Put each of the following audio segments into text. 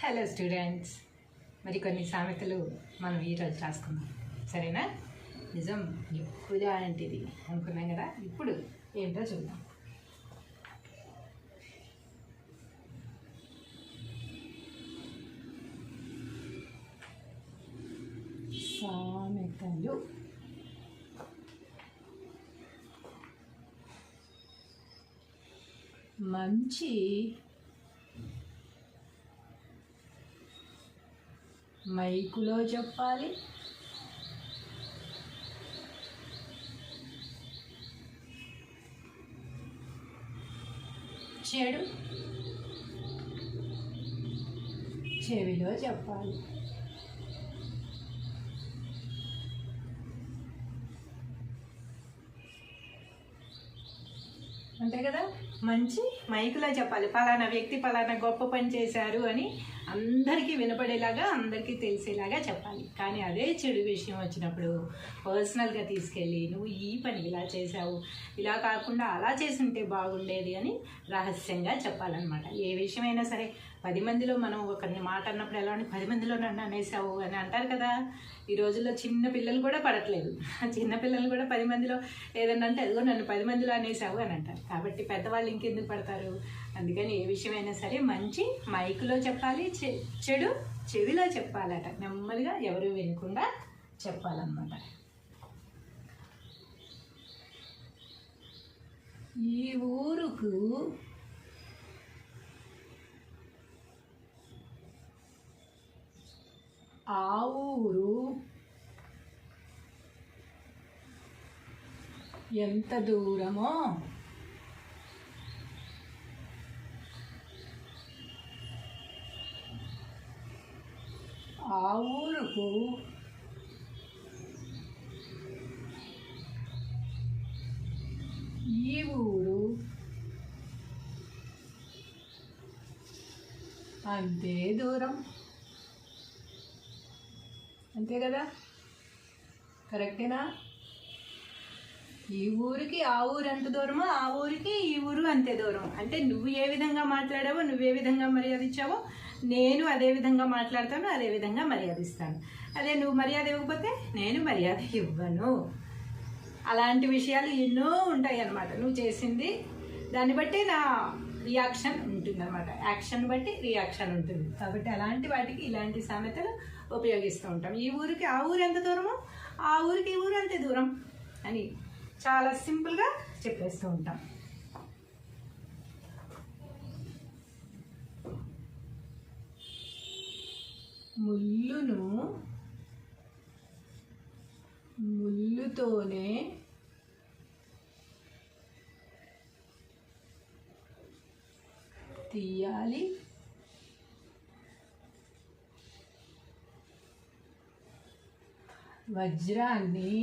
Hello students, మరి కొన్ని సామెతలు మనం ఈరోజు రాసుకుందాం. సరేనా? నిజం ఎప్పుడు అలాంటిది అనుకున్నాం కదా, ఇప్పుడు ఏంటో చూద్దాం. సామెతలు. మంచి మైకులో చెప్పాలి, చెడు చెవిలో చెప్పాలి. అంతే కదా, మంచి మైకులో చెప్పాలి. పలానా వ్యక్తి పలానా గొప్ప పని చేశారు అని అందరికీ వినపడేలాగా, అందరికీ తెలిసేలాగా చెప్పాలి. కానీ అదే చెడు విషయం వచ్చినప్పుడు పర్సనల్గా తీసుకెళ్ళి నువ్వు ఈ పని ఇలా చేసావు, ఇలా కాకుండా అలా చేసుంటే బాగుండేది అని రహస్యంగా చెప్పాలన్నమాట. ఏ విషయమైనా సరే 10 మందిలో మనం ఒకరిని మాట అన్నప్పుడు ఎలా అని 10 మందిలో నన్ను అనేసావు అని అంటారు కదా. ఈ రోజుల్లో చిన్న పిల్లలు కూడా పడట్లేదు. చిన్న పిల్లలు కూడా 10 మందిలో ఏదన్నా అంటే అదిగో నన్ను 10 మందిలో అనేసావు అని అంటారు. కాబట్టి పెద్దవాళ్ళు ఇంకెందుకు పడతారు? అందుకని ఏ విషయమైనా సరే మంచి మైకులో చెప్పాలి, చెడు చెవిలో చెప్పాలట. నెమ్మదిగా ఎవరు వినకుండా చెప్పాలన్నమాట. ఈ ఊరుకు ఆ ఊరు ఎంత దూరమో ఆ ఊరుకు ఈ ఊరు అంతే దూరం. అంతే కదా, కరెక్టేనా? ఈ ఊరికి ఆ ఊరు ఎంత దూరమో ఆ ఊరికి ఈ ఊరు అంతే దూరం. అంటే నువ్వు ఏ విధంగా మాట్లాడావో, నువ్వు ఏ విధంగా మర్యాద ఇచ్చావో నేను అదే విధంగా మాట్లాడతాను, అదే విధంగా మర్యాద ఇస్తాను. అదే నువ్వు మర్యాద ఇవ్వకపోతే నేను మర్యాద ఇవ్వను. అలాంటి విషయాలు ఎన్నో ఉంటాయి అన్నమాట. నువ్వు చేసింది దాన్ని బట్టి నా రియాక్షన్ ఉంటుంది అనమాట. యాక్షన్ బట్టి రియాక్షన్ ఉంటుంది. కాబట్టి అలాంటి వాటికి ఇలాంటి సామెతలు ఉపయోగిస్తూ ఉంటాం. ఈ ఊరికి ఆ ఊరు ఎంత దూరమో ఆ ఊరికి ఈ ఊరు అంతే దూరం అని చాలా సింపుల్గా చెప్పేస్తూ ఉంటాం. ముళ్ళును ముళ్ళుతోనే తీయాలి, వజ్రాన్ని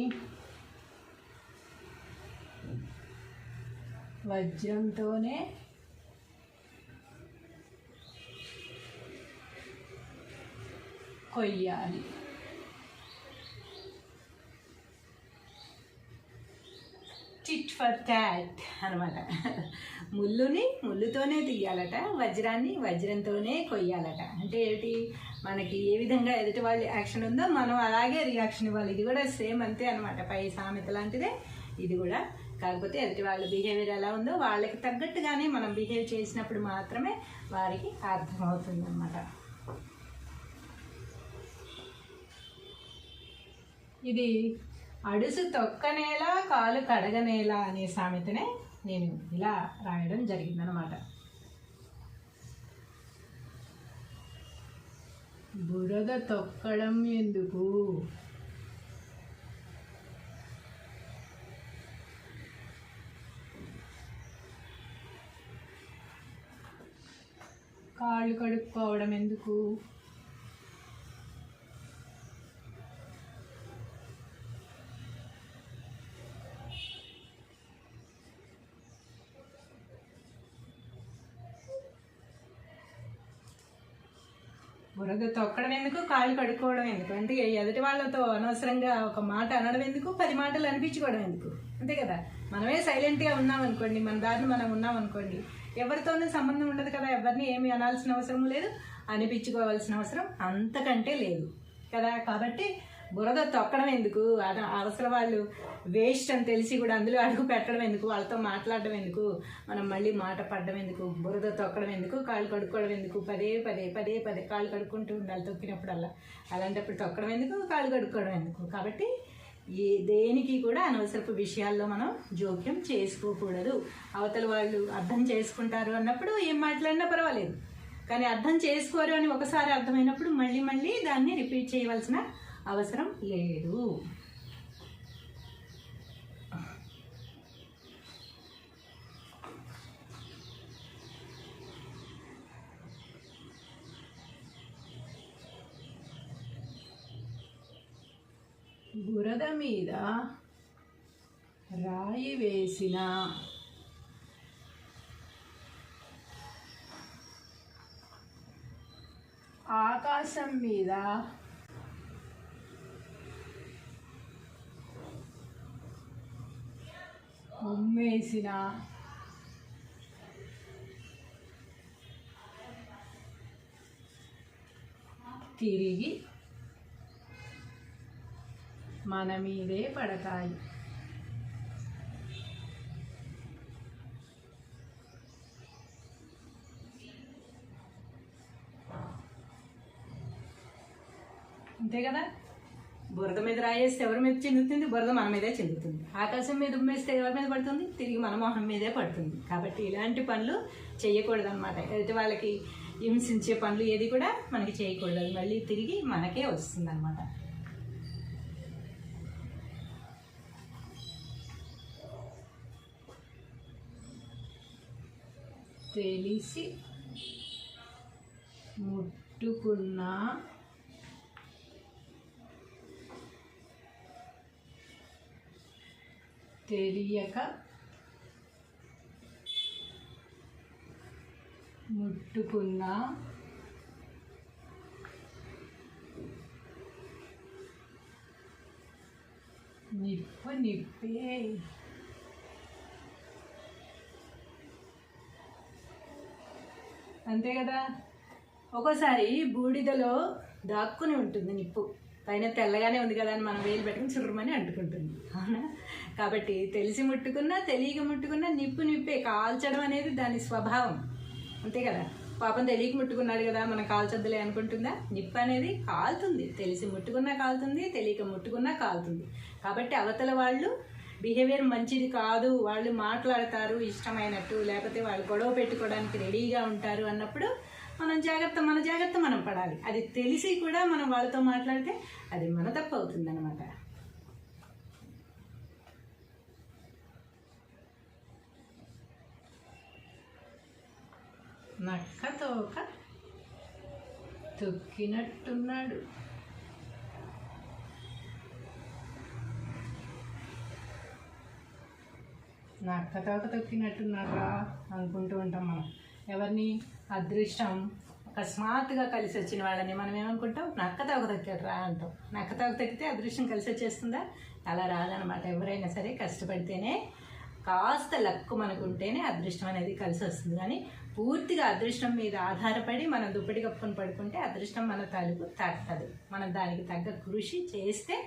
వజ్రంతోనే కొయ్యాలి. టిట్ ఫర్ టాట్ అనమాట. ముళ్ళుని ముళ్ళుతోనే తీయాలట, వజ్రాన్ని వజ్రంతోనే కొయ్యాలట. అంటే ఏంటి? మనకి ఏ విధంగా ఎదుటి వాళ్ళ యాక్షన్ ఉందో మనం అలాగే రియాక్షన్ ఇవ్వాలి. ఇది కూడా సేమ్ అంతే అనమాట. పై సామెత లాంటిదే ఇది కూడా. కాకపోతే ఎదుటి వాళ్ళ బిహేవియర్ ఎలా ఉందో వాళ్ళకి తగ్గట్టుగానే మనం బిహేవ్ చేసినప్పుడు మాత్రమే వారికి అర్థమవుతుంది అన్నమాట. ఇది అడుసు తొక్కనేలా కాలు కడగనేలా అనే సామెతనే నేను ఇలా రాయడం జరిగిందనమాట. బురద తొక్కడం ఎందుకు? కాళ్ళు కడుక్కోవడం ఎందుకు? బురద తొక్కడం ఎందుకు, కాళ్ళు కడుక్కోవడం ఎందుకు? అంటే ఎదుటి వాళ్ళతో అనవసరంగా ఒక మాట అనడం ఎందుకు, 10 మాటలు అనిపించుకోవడం ఎందుకు? అంతే కదా. మనమే సైలెంట్గా ఉన్నాం అనుకోండి, మన దారిని మనం ఉన్నాం అనుకోండి, ఎవరితోనూ సంబంధం ఉండదు కదా, ఎవరిని ఏమి అనాల్సిన అవసరం లేదు, అనిపించుకోవాల్సిన అవసరం అంతకంటే లేదు కదా. కాబట్టి బురద తొక్కడం ఎందుకు, అవసరం వాళ్ళు వేస్ట్ అని తెలిసి కూడా అందులో అడుగు పెట్టడం ఎందుకు, వాళ్ళతో మాట్లాడడం ఎందుకు, మనం మళ్ళీ మాట పడడం ఎందుకు, బురద తొక్కడం ఎందుకు, కాళ్ళు కడుక్కోవడం ఎందుకు, పదే పదే పదే పదే కాళ్ళు కడుక్కుంటూ ఉండాలి తొక్కినప్పుడల్లా. అలాంటప్పుడు తొక్కడం ఎందుకు, కాళ్ళు కడుక్కోవడం ఎందుకు. కాబట్టి దేనికి కూడా అనవసరపు విషయాల్లో మనం జోక్యం చేసుకోకూడదు. అవతల వాళ్ళు అర్థం చేసుకుంటారు అన్నప్పుడు ఏం మాట్లాడినా పర్వాలేదు, కానీ అర్థం చేసుకోరు అని ఒకసారి అర్థమైనప్పుడు మళ్ళీ మళ్ళీ దాన్ని రిపీట్ చేయవలసిన అవసరం లేదు. బురద మీద రాయి వేసిన ఆకాశం మీద ఉమ్మేసిన తిరిగి మన మీదే పడతాయి. అంతే కదా. బురద మీద రాయేస్తే ఎవరి మీద చెందుతుంది, బురద మన మీదే చెందుతుంది. ఆకాశం మీద ఉమ్మేస్తే ఎవరి మీద పడుతుంది, తిరిగి మన మొహం మీదే పడుతుంది. కాబట్టి ఇలాంటి పనులు చేయకూడదన్నమాట. ఎదుటి వాళ్ళకి హింసించే పనులు ఏది కూడా మనకి చేయకూడదు, అది మళ్ళీ తిరిగి మనకే వస్తుంది అన్నమాట. తెలిసి ముట్టుకున్న తెలియక ముట్టుకున్న నిప్పు నిప్పే. అంతే కదా. ఒక్కోసారి బూడిదలో దాక్కుని ఉంటుంది నిప్పు, పైన తెల్లగానే ఉంది కదా అని మనం వేలు పెట్టుకుని చుర్రమని అంటుకుంటుంది, అవునా. కాబట్టి తెలిసి ముట్టుకున్నా తెలియక ముట్టుకున్నా నిప్పు నిప్పే. కాల్చడం అనేది దాని స్వభావం, అంతే కదా. పాపం తెలియక ముట్టుకున్నాడు కదా మనం కాల్చొద్దులే అనుకుంటుందా? నిప్పు అనేది కాలుతుంది, తెలిసి ముట్టుకున్నా కాలుతుంది, తెలియక ముట్టుకున్నా కాలుతుంది. కాబట్టి అవతల వాళ్ళు బిహేవియర్ మంచిది కాదు, వాళ్ళు మాట్లాడతారు ఇష్టమైనట్టు, లేకపోతే వాళ్ళు గొడవ పెట్టుకోవడానికి రెడీగా ఉంటారు అన్నప్పుడు మన జాగ్రత్త మనం పడాలి. అది తెలిసి కూడా మనం వాళ్ళతో మాట్లాడితే అది మన తప్పు అవుతుంది అన్నమాట. నక్క తోక తొక్కినట్టున్నాడు. నక్క తోక తొక్కినట్టున్నారా అనుకుంటూ ఉంటాం మనం. ఎవరిని? అదృష్టం అకస్మాత్తుగా కలిసి వచ్చిన వాళ్ళని మనం ఏమనుకుంటాం, నక్క తోక తొక్కాడు రా అంటాం. నక్క తోక తొక్కితే అదృష్టం కలిసి వచ్చేస్తుందా? అలా రాదనమాట. ఎవరైనా సరే కష్టపడితేనే, కాస్త లక్కు మనకుంటేనే అదృష్టం అనేది కలిసి వస్తుంది. కానీ పూర్తిగా అదృష్టం మీద ఆధారపడి మనం దుప్పటి కప్పుకొని పడుకుంటే అదృష్టం మన తలుపు తట్టదు. మనం దానికి తగ్గ కృషి చేస్తే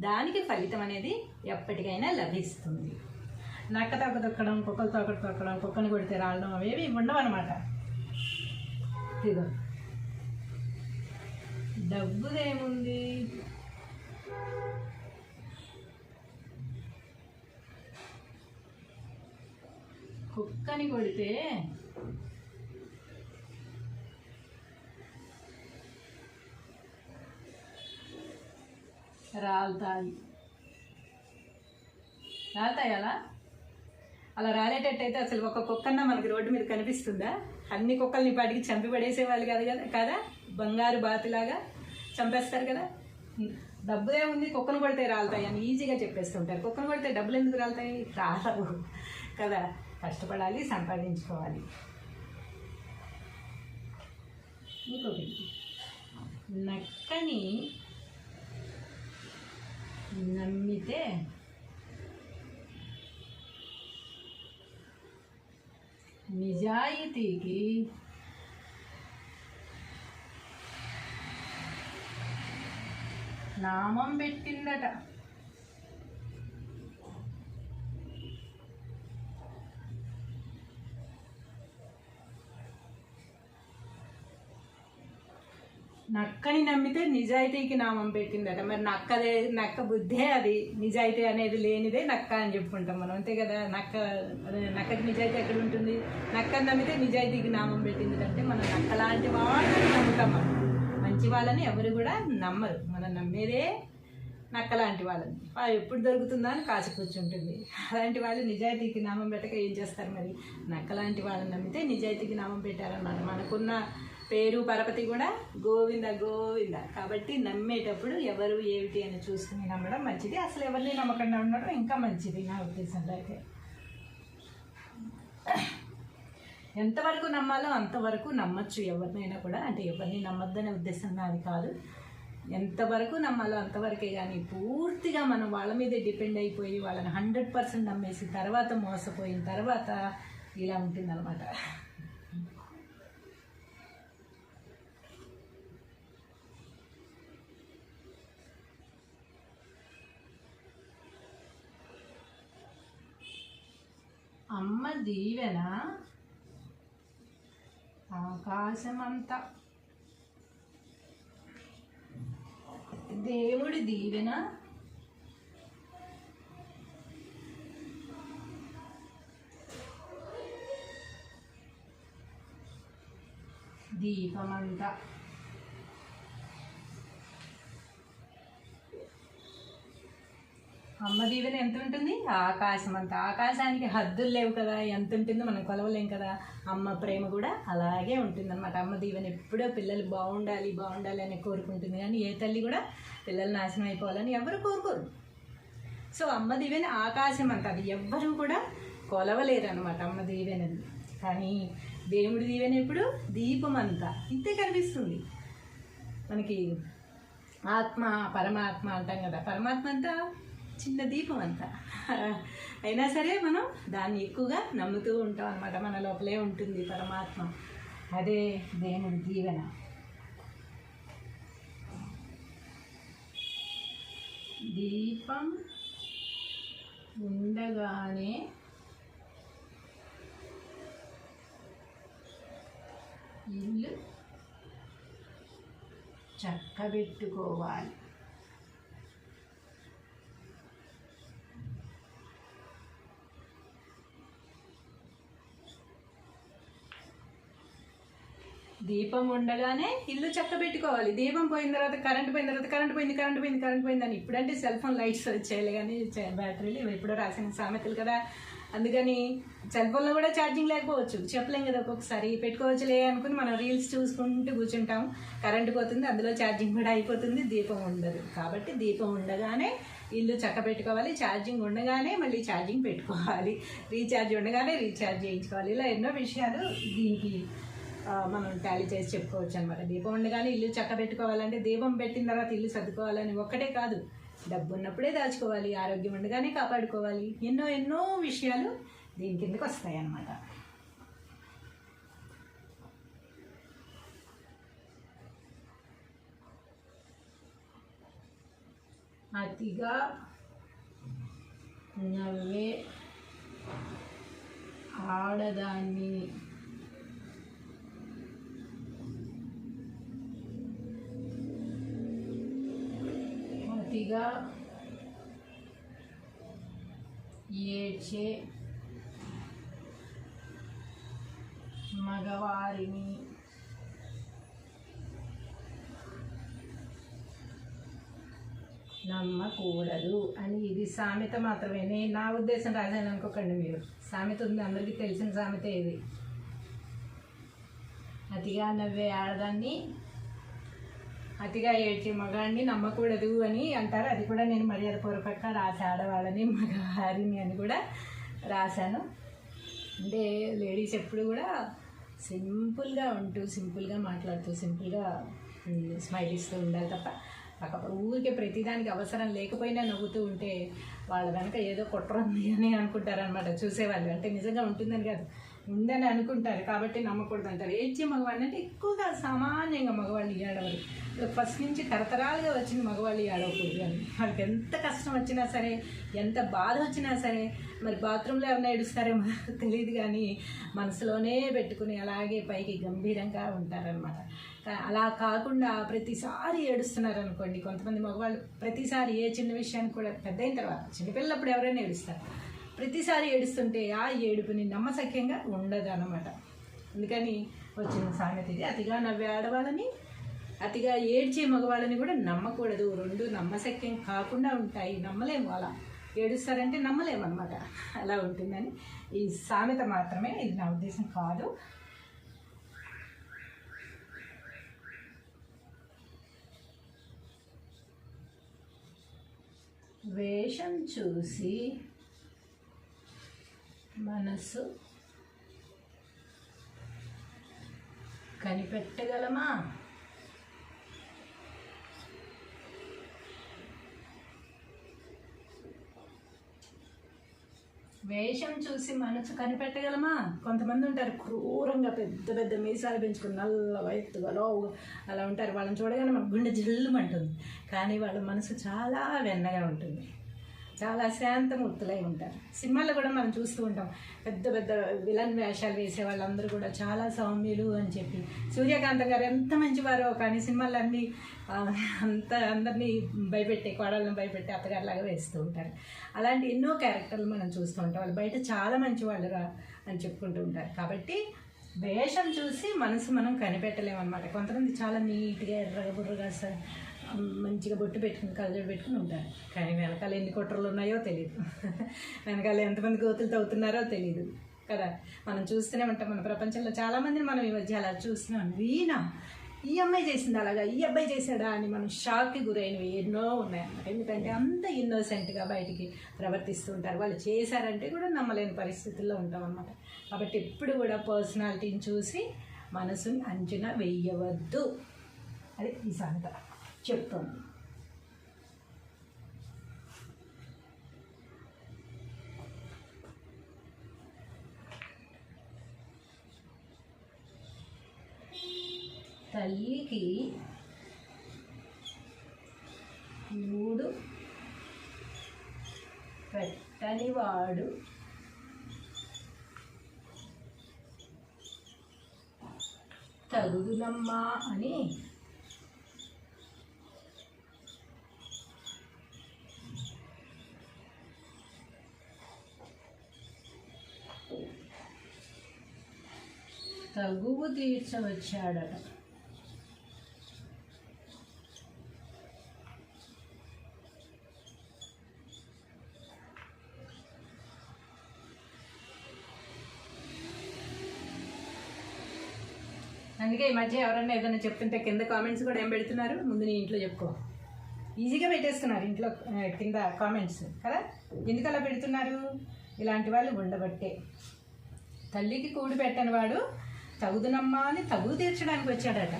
దానికి ఫలితం అనేది ఎప్పటికైనా లభిస్తుంది. నక్క తోక తొక్కడం, కుక్కలు తోకటి తొక్కడం, కుక్కని కొడితే రావడం అవేవి ఉండవు అనమాట. ఇదిగో డబ్బుదేముంది, కుక్కని కొడితే రాలుతాయి. అలా రాలేటట్టయితే అసలు ఒక కుక్కన్నా మనకి రోడ్డు మీద కనిపిస్తుందా? అన్ని కుక్కల్ని పాటికి చంపి పడేసేవాళ్ళు కదా. బంగారు బాతులాగా చంపేస్తారు కదా. డబ్బుదే ఉంది, కుక్కను కొడితే రాలుతాయి అని ఈజీగా చెప్పేస్తుంటారు. కుక్కను కొడితే డబ్బులు ఎందుకు రాలుతాయి? రాలవు కదా. కష్టపడాలి, సంపాదించుకోవాలి. ఇంకొకటి, నక్కని నమ్మితే నిజాయితీకి నామం పెట్టిందట. నక్కని నమ్మితే నిజాయితీకి నామం పెట్టిందట. మరి నక్క బుద్ధే అది, నిజాయితీ అనేది లేనిదే నక్క అని చెప్పుకుంటాం మనం, అంతే కదా. నక్కకి నిజాయితీ ఎక్కడ ఉంటుంది? నక్కని నమ్మితే నిజాయితీకి నామం పెట్టింది అంటే మనం నక్క లాంటి వాళ్ళని నమ్ముతాం. మనం మంచి వాళ్ళని ఎవరు కూడా నమ్మరు, మనం నమ్మేదే నక్క లాంటి వాళ్ళని. ఎప్పుడు దొరుకుతుందా అని కాసి కూర్చుంటుంది. అలాంటి వాళ్ళు నిజాయితీకి నామం పెట్టక ఏం చేస్తారు? మరి నక్క లాంటి వాళ్ళని నమ్మితే నిజాయితీకి నామం పెట్టారన్నమాట. మనకున్న పేరు పరపతి కూడా గోవింద గోవింద. కాబట్టి నమ్మేటప్పుడు ఎవరు ఏమిటి అని చూసుకుని నమ్మడం మంచిది. అసలు ఎవరిని నమ్మకంగా ఉండడం ఇంకా మంచిది నా ఉద్దేశంలో అయితే. ఎంతవరకు నమ్మాలో అంతవరకు నమ్మచ్చు ఎవరినైనా కూడా. అంటే ఎవరిని నమ్మద్దనే ఉద్దేశం నాది కాదు. ఎంతవరకు నమ్మాలో అంతవరకే. కానీ పూర్తిగా మనం వాళ్ళ మీదే డిపెండ్ అయిపోయి వాళ్ళని 100% నమ్మేసి తర్వాత మోసపోయిన తర్వాత ఇలా ఉంటుందన్నమాట. అమ్మ దీవెన ఆకాశమంతా, దేవుడి దీవెన దీపమంతా. అమ్మ దీవెన ఎంత ఉంటుంది? ఆకాశం అంతా. ఆకాశానికి హద్దులు లేవు కదా, ఎంత ఉంటుందో మనం కొలవలేం కదా. అమ్మ ప్రేమ కూడా అలాగే ఉంటుందన్నమాట. అమ్మ దీవెన ఎప్పుడో పిల్లలు బాగుండాలి బాగుండాలి అని కోరుకుంటుంది, కానీ ఏ తల్లి కూడా పిల్లలు నాశనం అయిపోవాలని ఎవరు కోరుకోరు. సో అమ్మ దీవెన ఆకాశం అంతా, అది ఎవ్వరూ కూడా కొలవలేరు అనమాట అమ్మ దీవెనది. కానీ దేవుడి దీవెన ఎప్పుడు? దీపం అంతా. ఇంతే కనిపిస్తుంది మనకి. ఆత్మ పరమాత్మ అంటాం కదా, పరమాత్మ అంతా చిన్న దీపం అంతా. అయినా సరే మనం దాన్ని ఎక్కువగా నమ్ముతూ ఉంటాం అన్నమాట. మన లోపలే ఉంటుంది పరమాత్మ. అదే దేవుడి దీవెన. దీపం ఉండగానే ఇల్లు చక్కబెట్టుకోవాలి. దీపం ఉండగానే ఇల్లు చక్కబెట్టుకోవాలి. దీపం పోయిన తర్వాత కరెంట్ పోయిన తర్వాత కరెంట్ పోయింది అని ఇప్పుడంటే సెల్ ఫోన్ లైట్స్ వచ్చేయాలి, కానీ బ్యాటరీలు ఎప్పుడో రాసిన సామెతలు కదా. అందుకని సెల్ ఫోన్లో కూడా ఛార్జింగ్ లేకపోవచ్చు, చెప్పలేం కదా. ఒక్కొక్కసారి పెట్టుకోవచ్చులే అనుకుని మనం రీల్స్ చూసుకుంటూ కూర్చుంటాం, కరెంట్ పోతుంది, అందులో ఛార్జింగ్ కూడా అయిపోతుంది, దీపం ఉండదు. కాబట్టి దీపం ఉండగానే ఇల్లు చక్క పెట్టుకోవాలి, ఛార్జింగ్ ఉండగానే మళ్ళీ ఛార్జింగ్ పెట్టుకోవాలి, రీఛార్జ్ ఉండగానే రీఛార్జ్ చేయించుకోవాలి. ఇలా ఎన్నో విషయాలు దీనికి మనం టాలీ చేసి చెప్పుకోవచ్చు అనమాట. దీపం ఉండగానే ఇల్లు చక్క పెట్టుకోవాలంటే దీపం పెట్టిన తర్వాత ఇల్లు సర్దుకోవాలని ఒక్కటే కాదు, డబ్బు ఉన్నప్పుడే దాచుకోవాలి, ఆరోగ్యం ఉండగానే కాపాడుకోవాలి. ఎన్నో విషయాలు దీని కిందకి వస్తాయి అన్నమాట. అతిగా నవ్వే ఆడదాన్ని అతిగా ఏడ్చే మగవారిని నమ్మకూడదు అని ఇది సామెత మాత్రమే. నేను నా ఉద్దేశం రాశాను అనుకోకండి మీరు. సామెత ఉంది, అందరికీ తెలిసిన సామెత ఇది. అతిగా నవ్వే ఆడదాన్ని అతిగా ఏడ్చే మగాడిని నమ్మకూడదు అని అంటారు. అది కూడా నేను మర్యాదపూర్వకంగా రాసి ఆడవాళ్ళని మగవారిని అని కూడా రాశాను. అంటే లేడీస్ ఎప్పుడు కూడా సింపుల్గా ఉంటూ, సింపుల్గా మాట్లాడుతూ, సింపుల్గా స్మైల్ ఇస్తూ ఉండాలి తప్ప ఊరికే ప్రతిదానికి అవసరం లేకపోయినా నవ్వుతూ ఉంటే వాళ్ళ వెనక ఏదో కుట్ర ఉంది అని అనుకుంటారనమాట చూసేవాళ్ళు. అంటే నిజంగా ఉంటుందని కాదు, ఉందని అనుకుంటారు కాబట్టి నమ్మకూడదు అంటారు. ఏడ్చే మగవాడిని అంటే ఎక్కువగా సామాన్యంగా మగవాళ్ళు ఏడవరు. ఫస్ట్ నుంచి తరతరాలుగా వచ్చిన మగవాళ్ళు ఏడవకూడదు అని. వాళ్ళకి ఎంత కష్టం వచ్చినా సరే, ఎంత బాధ వచ్చినా సరే, మరి బాత్రూంలో ఏమైనా ఏడుస్తారేమో తెలియదు కానీ మనసులోనే పెట్టుకుని అలాగే పైకి గంభీరంగా ఉంటారనమాట. అలా కాకుండా ప్రతిసారి ఏడుస్తున్నారు అనుకోండి, కొంతమంది మగవాళ్ళు ప్రతిసారి ఏ చిన్న విషయానికి కూడా పెద్ద అయిన తర్వాత, చిన్నపిల్లప్పుడు ఎవరైనా ఏడుస్తారు, ప్రతిసారి ఏడుస్తుంటే ఆ ఏడుపుని నమ్మశక్యంగా ఉండదు అన్నమాట. అందుకని వచ్చిన సామెత ఇది. అతిగా నవ్వే ఆడవాళ్ళని, అతిగా ఏడ్చే మగవాళ్ళని కూడా నమ్మకూడదు. రెండు నమ్మశక్యం కాకుండా ఉంటాయి. నమ్మలేము. అలా ఏడుస్తారంటే నమ్మలేము అనమాట. అలా ఉంటుందని ఈ సామెత మాత్రమే, ఇది నా ఉద్దేశం కాదు. వేషం చూసి మనసు కనిపెట్టగలమా? వేషం చూసి మనసు కనిపెట్టగలమా? కొంతమంది ఉంటారు క్రూరంగా పెద్ద పెద్ద మీసాలు పెంచుకుని నల్ల వైట్గా లోవుగా అలా ఉంటారు. వాళ్ళని చూడగానే మన గుండె జల్లుమంటుంది. కానీ వాళ్ళ మనసు చాలా వెన్నగా ఉంటుంది, చాలా శాంతమూర్తులై ఉంటారు. సినిమాల్లో కూడా మనం చూస్తూ ఉంటాం, పెద్ద పెద్ద విలన్ వేషాలు వేసే వాళ్ళందరూ కూడా చాలా సౌమ్యులు అని చెప్పి. సూర్యకాంతం గారు ఎంత మంచివారో, కానీ సినిమాల్లో అన్నీ అందరినీ భయపెట్టే, కోడళ్ళని భయపెట్టే అత్తగారిలాగా వేస్తూ ఉంటారు. అలాంటి ఎన్నో క్యారెక్టర్లు మనం చూస్తూ ఉంటాం. వాళ్ళు బయట చాలా మంచివాళ్ళు రా అని చెప్పుకుంటూ ఉంటారు. కాబట్టి వేషం చూసి మనసు మనం కనిపెట్టలేమన్నమాట. కొంతమంది చాలా నీట్గా ఎర్రగా బుర్రగా మంచిగా బొట్టు పెట్టుకుని కళ్ళజోడు పెట్టుకుని ఉంటారు, కానీ వెనకాల ఎన్ని కుట్రలు ఉన్నాయో తెలియదు, వెనకాల ఎంతమంది గోతులు తవ్వుతున్నారో తెలియదు కదా. మనం చూస్తూనే ఉంటాం. మన ప్రపంచంలో చాలామందిని మనం ఈ మధ్య అలా చూస్తున్నాం. వీణా ఈ అమ్మాయి చేసింది అలాగా, ఈ అబ్బాయి చేశాడా అని మనం షాక్కి గురైనవి ఎన్నో ఉన్నాయన్నమాట. ఎందుకంటే అంత ఇన్నోసెంట్గా బయటికి ప్రవర్తిస్తూ ఉంటారు. వాళ్ళు చేశారంటే కూడా నమ్మలేని పరిస్థితుల్లో ఉంటాం అన్నమాట. కాబట్టి ఎప్పుడు కూడా పర్సనాలిటీని చూసి మనసుని అంచనా వేయవద్దు. అది ఈ సామెత చెప్తాను. తల్లికి మూడు పెట్టనివాడు తగుదునమ్మా అని తగువు తీర్చవచ్చాడట. అందుకే ఈ మధ్య ఎవరన్నా ఏదైనా చెప్తుంటే కింద కామెంట్స్ కూడా ఏం పెడుతున్నారు, ముందు నీ ఇంట్లో చెప్పుకో, ఈజీగా పెట్టేస్తున్నారు ఇంట్లో కింద కామెంట్స్ కదా. ఎందుకు అలా పెడుతున్నారు? ఇలాంటి వాళ్ళు ఉండబట్టే. తల్లికి కూడి పెట్టని వాడు తగుదునమ్మా అని తగువు తీర్చడానికి వచ్చాడట.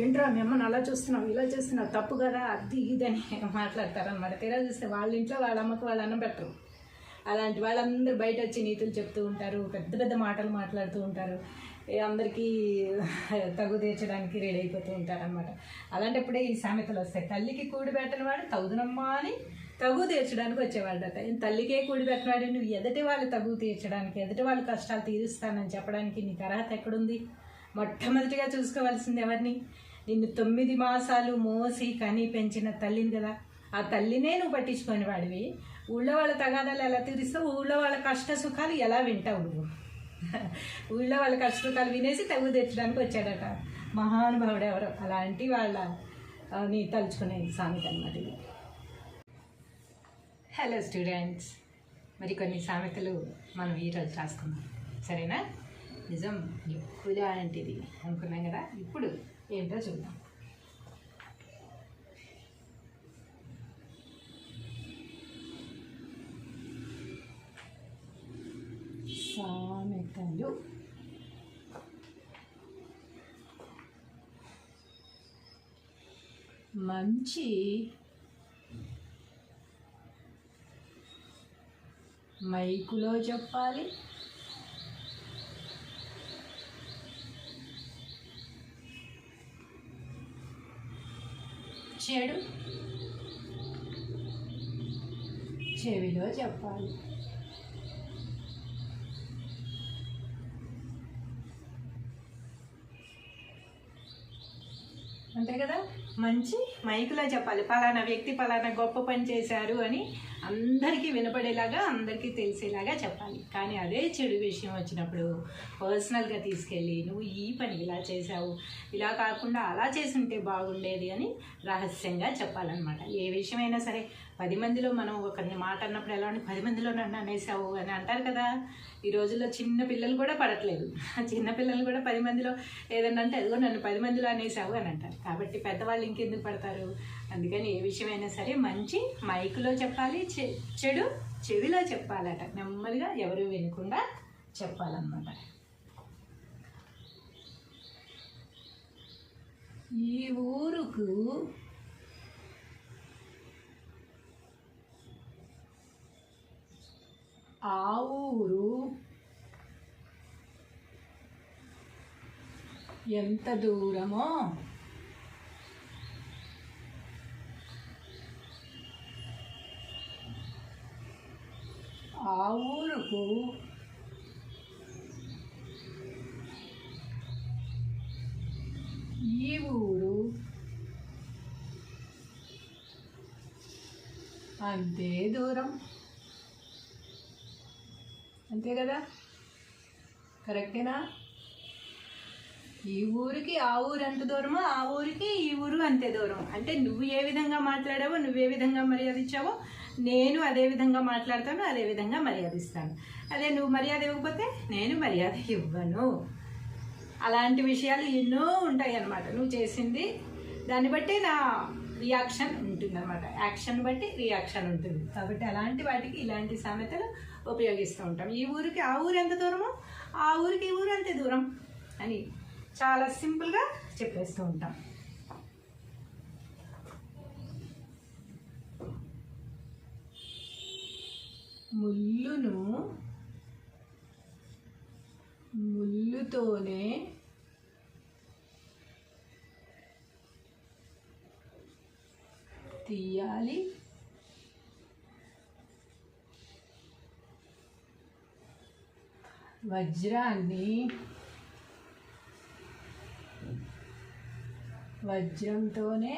ఏంట్రా మీ అమ్మని అలా చూస్తున్నావు, ఇలా చూస్తున్నావు, తప్పు కదా, అది ఇదని మాట్లాడతారనమాట. తీరా చూస్తే వాళ్ళ ఇంట్లో వాళ్ళ అమ్మకు వాళ్ళు అన్నం పెట్టరు. అలాంటి వాళ్ళందరూ బయట వచ్చి నీతులు చెప్తూ ఉంటారు, పెద్ద పెద్ద మాటలు మాట్లాడుతూ ఉంటారు, అందరికీ తగు తీర్చడానికి రెడీ అయిపోతూ ఉంటారనమాట. అలాంటప్పుడే ఈ సామెతలు వస్తాయి. తల్లికి కూడి పెట్టని వాడు తగుదునమ్మా అని తగు తీర్చడానికి వచ్చేవాళ్ళట. తల్లికే కూడి పెట్టినాడు, నువ్వు ఎదుటి వాళ్ళు తగు తీర్చడానికి, ఎదుటి వాళ్ళ కష్టాలు తీరుస్తానని చెప్పడానికి నీకు అర్హత ఎక్కడుంది? మొట్టమొదటిగా చూసుకోవాల్సింది ఎవరిని? నిన్ను 9 మాసాలు మోసి కని పెంచిన తల్లిని కదా. ఆ తల్లినే నువ్వు పట్టించుకొని వాడివి. ఊళ్ళో వాళ్ళ తగాదాలు ఎలా తీరుస్తావు? ఊళ్ళో వాళ్ళ కష్ట సుఖాలు ఎలా వింటావు నువ్వు? ఊళ్ళో వాళ్ళ కష్ట సుఖాలు వినేసి తగు తెచ్చడానికి వచ్చాడట మహానుభావుడు ఎవరో. అలాంటి వాళ్ళని తలుచుకునే సామెత అన్నమాట ఇది. హలో స్టూడెంట్స్, మరి కొన్ని సామెతలు మనం ఈరోజు రాసుకున్నాం, సరేనా? నిజం ఎప్పుడు లాంటిది అనుకున్నాం కదా, ఇప్పుడు ఏంటో చూద్దాం. సామెతలు. మంచి మైకులో చెప్పాలి, చెడు చెవిలో చెప్పాలి. అంతే కదా. మంచి మైకులో చెప్పాలి, పలానా వ్యక్తి పలానా గొప్ప పని చేశారు అని అందరికీ వినపడేలాగా, అందరికీ తెలిసేలాగా చెప్పాలి. కానీ అదే చెడు విషయం వచ్చినప్పుడు పర్సనల్గా తీసుకెళ్ళి నువ్వు ఈ పని ఇలా చేసావు, ఇలా కాకుండా అలా చేసి ఉంటే బాగుండేది అని రహస్యంగా చెప్పాలన్నమాట. ఏ విషయమైనా సరే 10 మందిలో మనం ఒకరిని మాట అన్నప్పుడు ఎలా ఉండి 10 మందిలో నన్ను అనేసావు అని అంటారు కదా. ఈ రోజుల్లో చిన్న పిల్లలు కూడా పడట్లేదు. చిన్న పిల్లలు కూడా 10 మందిలో ఏదన్నా అంటే అదిగో నన్ను 10 మందిలో అనేసావు అని అంటారు. కాబట్టి పెద్దవాళ్ళు ఇంకెందుకు పడతారు. అందుకని ఏ విషయమైనా సరే మంచి మైకులో చెప్పాలి, చెడు చెవిలో చెప్పాలట. నెమ్మదిగా ఎవరు వినకుండా చెప్పాలన్నమాట. ఈ ఊరుకు ఆ ఊరు ఎంత దూరమో ఆ ఊరుకు ఈ ఊరు అంతే దూరం. అంతే కదా, కరెక్టేనా. ఈ ఊరికి ఆ ఊరు ఎంత దూరమో ఆ ఊరికి ఈ ఊరు అంతే దూరం. అంటే నువ్వు ఏ విధంగా మాట్లాడావో, నువ్వే విధంగా మర్యాద ఇచ్చావో, నేను అదే విధంగా మాట్లాడతాను, అదే విధంగా మర్యాద ఇస్తాను. అదే నువ్వు మర్యాద ఇవ్వకపోతే నేను మర్యాద ఇవ్వను. అలాంటి విషయాలు ఎన్నో ఉంటాయి అన్నమాట. నువ్వు చేసింది దాన్ని బట్టి నా రియాక్షన్ ఉంటుంది అన్నమాట. యాక్షన్ బట్టి రియాక్షన్ ఉంటుంది. కాబట్టి అలాంటి వాటికి ఇలాంటి సామెతలు ఉపయోగిస్తూ ఉంటాం. ఈ ఊరికి ఆ ఊరు ఎంత దూరమో ఆ ఊరికి ఈ ఊరు అంతే దూరం అని చాలా సింపుల్గా చెప్పేస్తూ ఉంటాం. ముల్లును ముల్లుతోనే తీయాలి, వజ్రాన్ని వజ్రంతోనే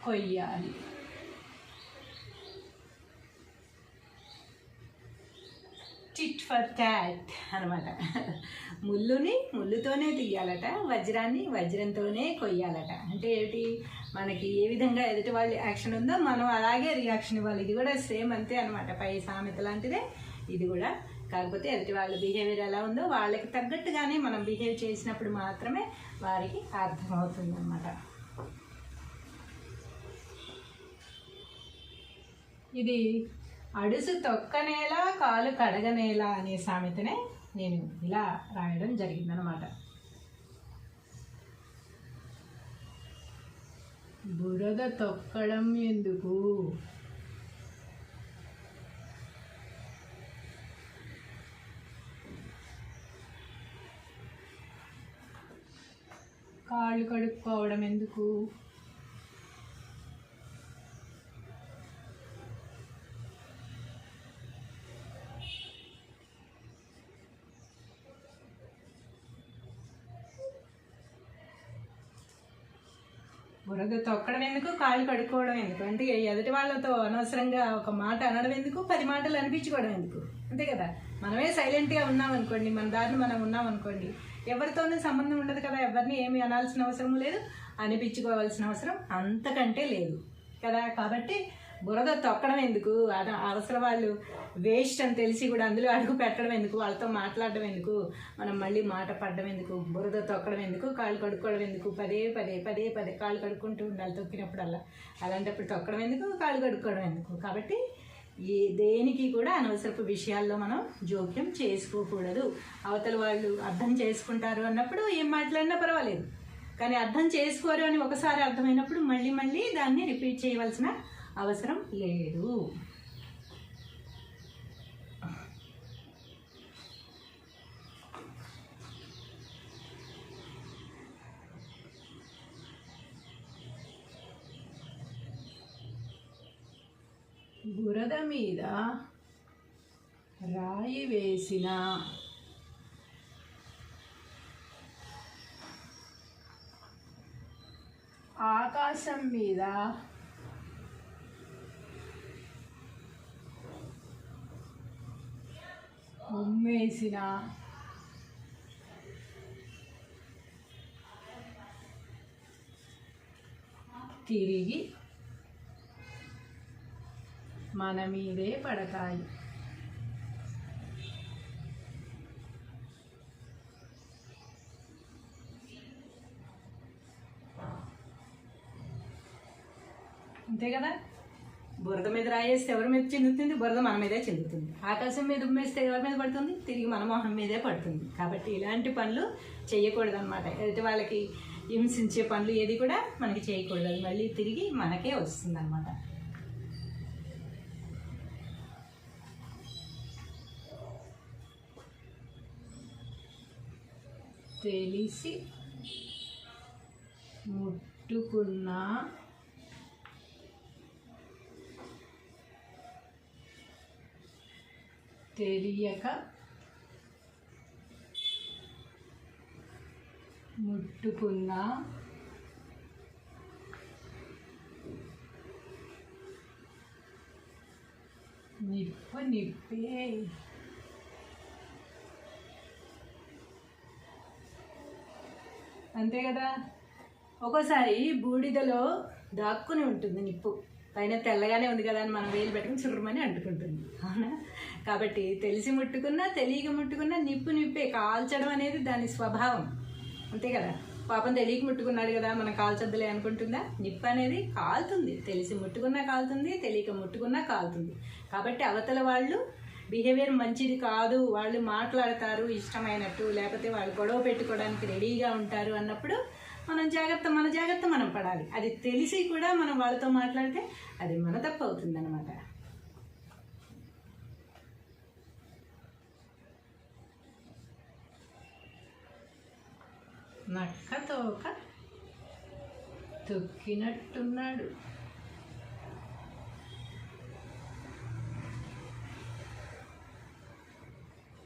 కొయ్యాలి. టిట్ ఫర్ టాట్ అనమాట. ముల్లుని ముల్లుతోనే తీయాలట, వజ్రాన్ని వజ్రంతోనే కొయ్యాలట. అంటే ఏంటి, మనకి ఏ విధంగా ఎదుటి వాళ్ళ యాక్షన్ ఉందో మనం అలాగే రియాక్షన్ ఇవ్వాలి. ఇది కూడా సేమ్ అంతే అనమాట. పై సామెత లాంటిదే ఇది కూడా. కాకపోతే ఎదుటి వాళ్ళ బిహేవియర్ ఎలా ఉందో వాళ్ళకి తగ్గట్టుగానే మనం బిహేవ్ చేసినప్పుడు మాత్రమే వారికి అర్థమవుతుంది అన్నమాట. ఇది అడుసు తొక్కనేలా కాలు కడగనేలా అనే సామెతనే నేను ఇలా రాయడం జరిగిందనమాట. బురద తొక్కడం ఎందుకు, కాళ్ళు కడుక్కోవడం ఎందుకు, బురద తొక్కడం ఎందుకు, కాళ్ళు కడుక్కోవడం ఎందుకు, అంటే ఎదుటి వాళ్ళతో అనవసరంగా ఒక మాట అనడం ఎందుకు, 10 మాటలు అనిపించుకోవడం ఎందుకు. అంతే కదా. మనమే సైలెంట్గా ఉన్నాం అనుకోండి, మన దారిని మనం ఉన్నాం అనుకోండి, ఎవరితోనూ సంబంధం ఉండదు కదా. ఎవరిని ఏమి అనాల్సిన అవసరం లేదు, అనిపించుకోవాల్సిన అవసరం అంతకంటే లేదు కదా. కాబట్టి బురద తొక్కడం ఎందుకు, అవసరం వాళ్ళు వేస్ట్ అని తెలిసి కూడా అందులో అడుగు పెట్టడం ఎందుకు, వాళ్ళతో మాట్లాడడం ఎందుకు, మనం మళ్ళీ మాట పడడం ఎందుకు, బురద తొక్కడం ఎందుకు, కాళ్ళు కడుక్కోవడం ఎందుకు, పదే పదే కాళ్ళు కడుక్కుంటూ ఉండాలి తొక్కినప్పుడల్లా. అలాంటప్పుడు తొక్కడం ఎందుకు, కాళ్ళు కడుక్కోవడం ఎందుకు. కాబట్టి దేనికి కూడా అనవసరపు విషయాల్లో మనం జోక్యం చేసుకోకూడదు. అవతల వాళ్ళు అర్థం చేసుకుంటారు అన్నప్పుడు ఏం మాట్లాడినా పర్వాలేదు. కానీ అర్థం చేసుకోరు అని ఒకసారి అర్థమైనప్పుడు మళ్ళీ దాన్ని రిపీట్ చేయవలసిన అవసరం లేదు. బురద మీద రాయి వేసిన ఆకాశం మీద ఉమ్మేసిన తిరిగి మన మీదే పడతాయి. అంతే కదా. బురద మీద రాయేస్తే ఎవరి మీద చెందుతుంది? బురద మన మీదే చెందుతుంది. ఆకాశం మీద ఉమ్మేస్తే ఎవరి మీద పడుతుంది? తిరిగి మన మొహం మీదే పడుతుంది. కాబట్టి ఇలాంటి పనులు చేయకూడదు అనమాట. ఎదుటి వాళ్ళకి హింసించే పనులు ఏది కూడా మనకి చేయకూడదు. అది మళ్ళీ తిరిగి మనకే వస్తుంది అనమాట. తెలిసి ముట్టుకున్నా తెలియక ముట్టుకున్నా నిప్పు నిప్పే. అంతే కదా. ఒక్కోసారి బూడిదలో దాక్కుని ఉంటుంది నిప్పు. పైన తెల్లగానే ఉంది కదా అని మనం వేలు పెట్టుకుని చుర్రమని అంటుకుంటుంది. అవునా? కాబట్టి తెలిసి ముట్టుకున్నా తెలియక ముట్టుకున్నా నిప్పు నిప్పే. కాల్చడం అనేది దాని స్వభావం. అంతే కదా. పాపం తెలియక ముట్టుకున్నాడు కదా మనం కాల్చొద్దులే అనుకుంటుందా? నిప్పు అనేది కాలుతుంది. తెలిసి ముట్టుకున్నా కాలుతుంది, తెలియక ముట్టుకున్నా కాలుతుంది. కాబట్టి అవతల వాళ్ళు బిహేవియర్ మంచిది కాదు, వాళ్ళు మాట్లాడతారు ఇష్టమైనట్టు, లేకపోతే వాళ్ళు గొడవ పెట్టుకోవడానికి రెడీగా ఉంటారు అన్నప్పుడు మనం మన జాగ్రత్త మనం పడాలి. అది తెలిసి కూడా మనం వాళ్ళతో మాట్లాడితే అది మన తప్పు అవుతుంది అన్నమాట. నక్కతోక తొక్కినట్టున్నాడు.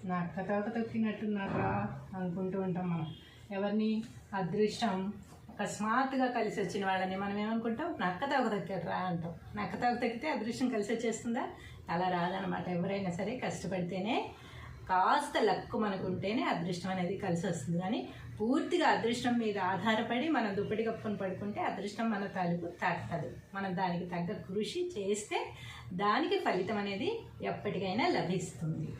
నక్కతోక తొక్కినట్టున్నారా అనుకుంటూ ఉంటాం మనం. ఎవరిని? అదృష్టం అకస్మాత్తుగా కలిసి వచ్చిన వాళ్ళని మనం ఏమనుకుంటాం? నక్కతోక తొక్కాడురా అంటాం. నక్కతోక తొక్కితే అదృష్టం కలిసి వచ్చేస్తుందా? అలా రాదనమాట. ఎవరైనా సరే కష్టపడితేనే, కాస్త లక్కు మనకుంటేనే అదృష్టం అనేది కలిసి వస్తుంది. కానీ పూర్తిగా అదృష్టం మీద ఆధారపడి మనం దుప్పటి కప్పుకొని పడుకుంటే అదృష్టం మన తలుపు తట్టదు. మనం దానికి తగ్గ కృషి చేస్తే దానికి ఫలితం అనేది ఎప్పటికైనా లభిస్తుంది.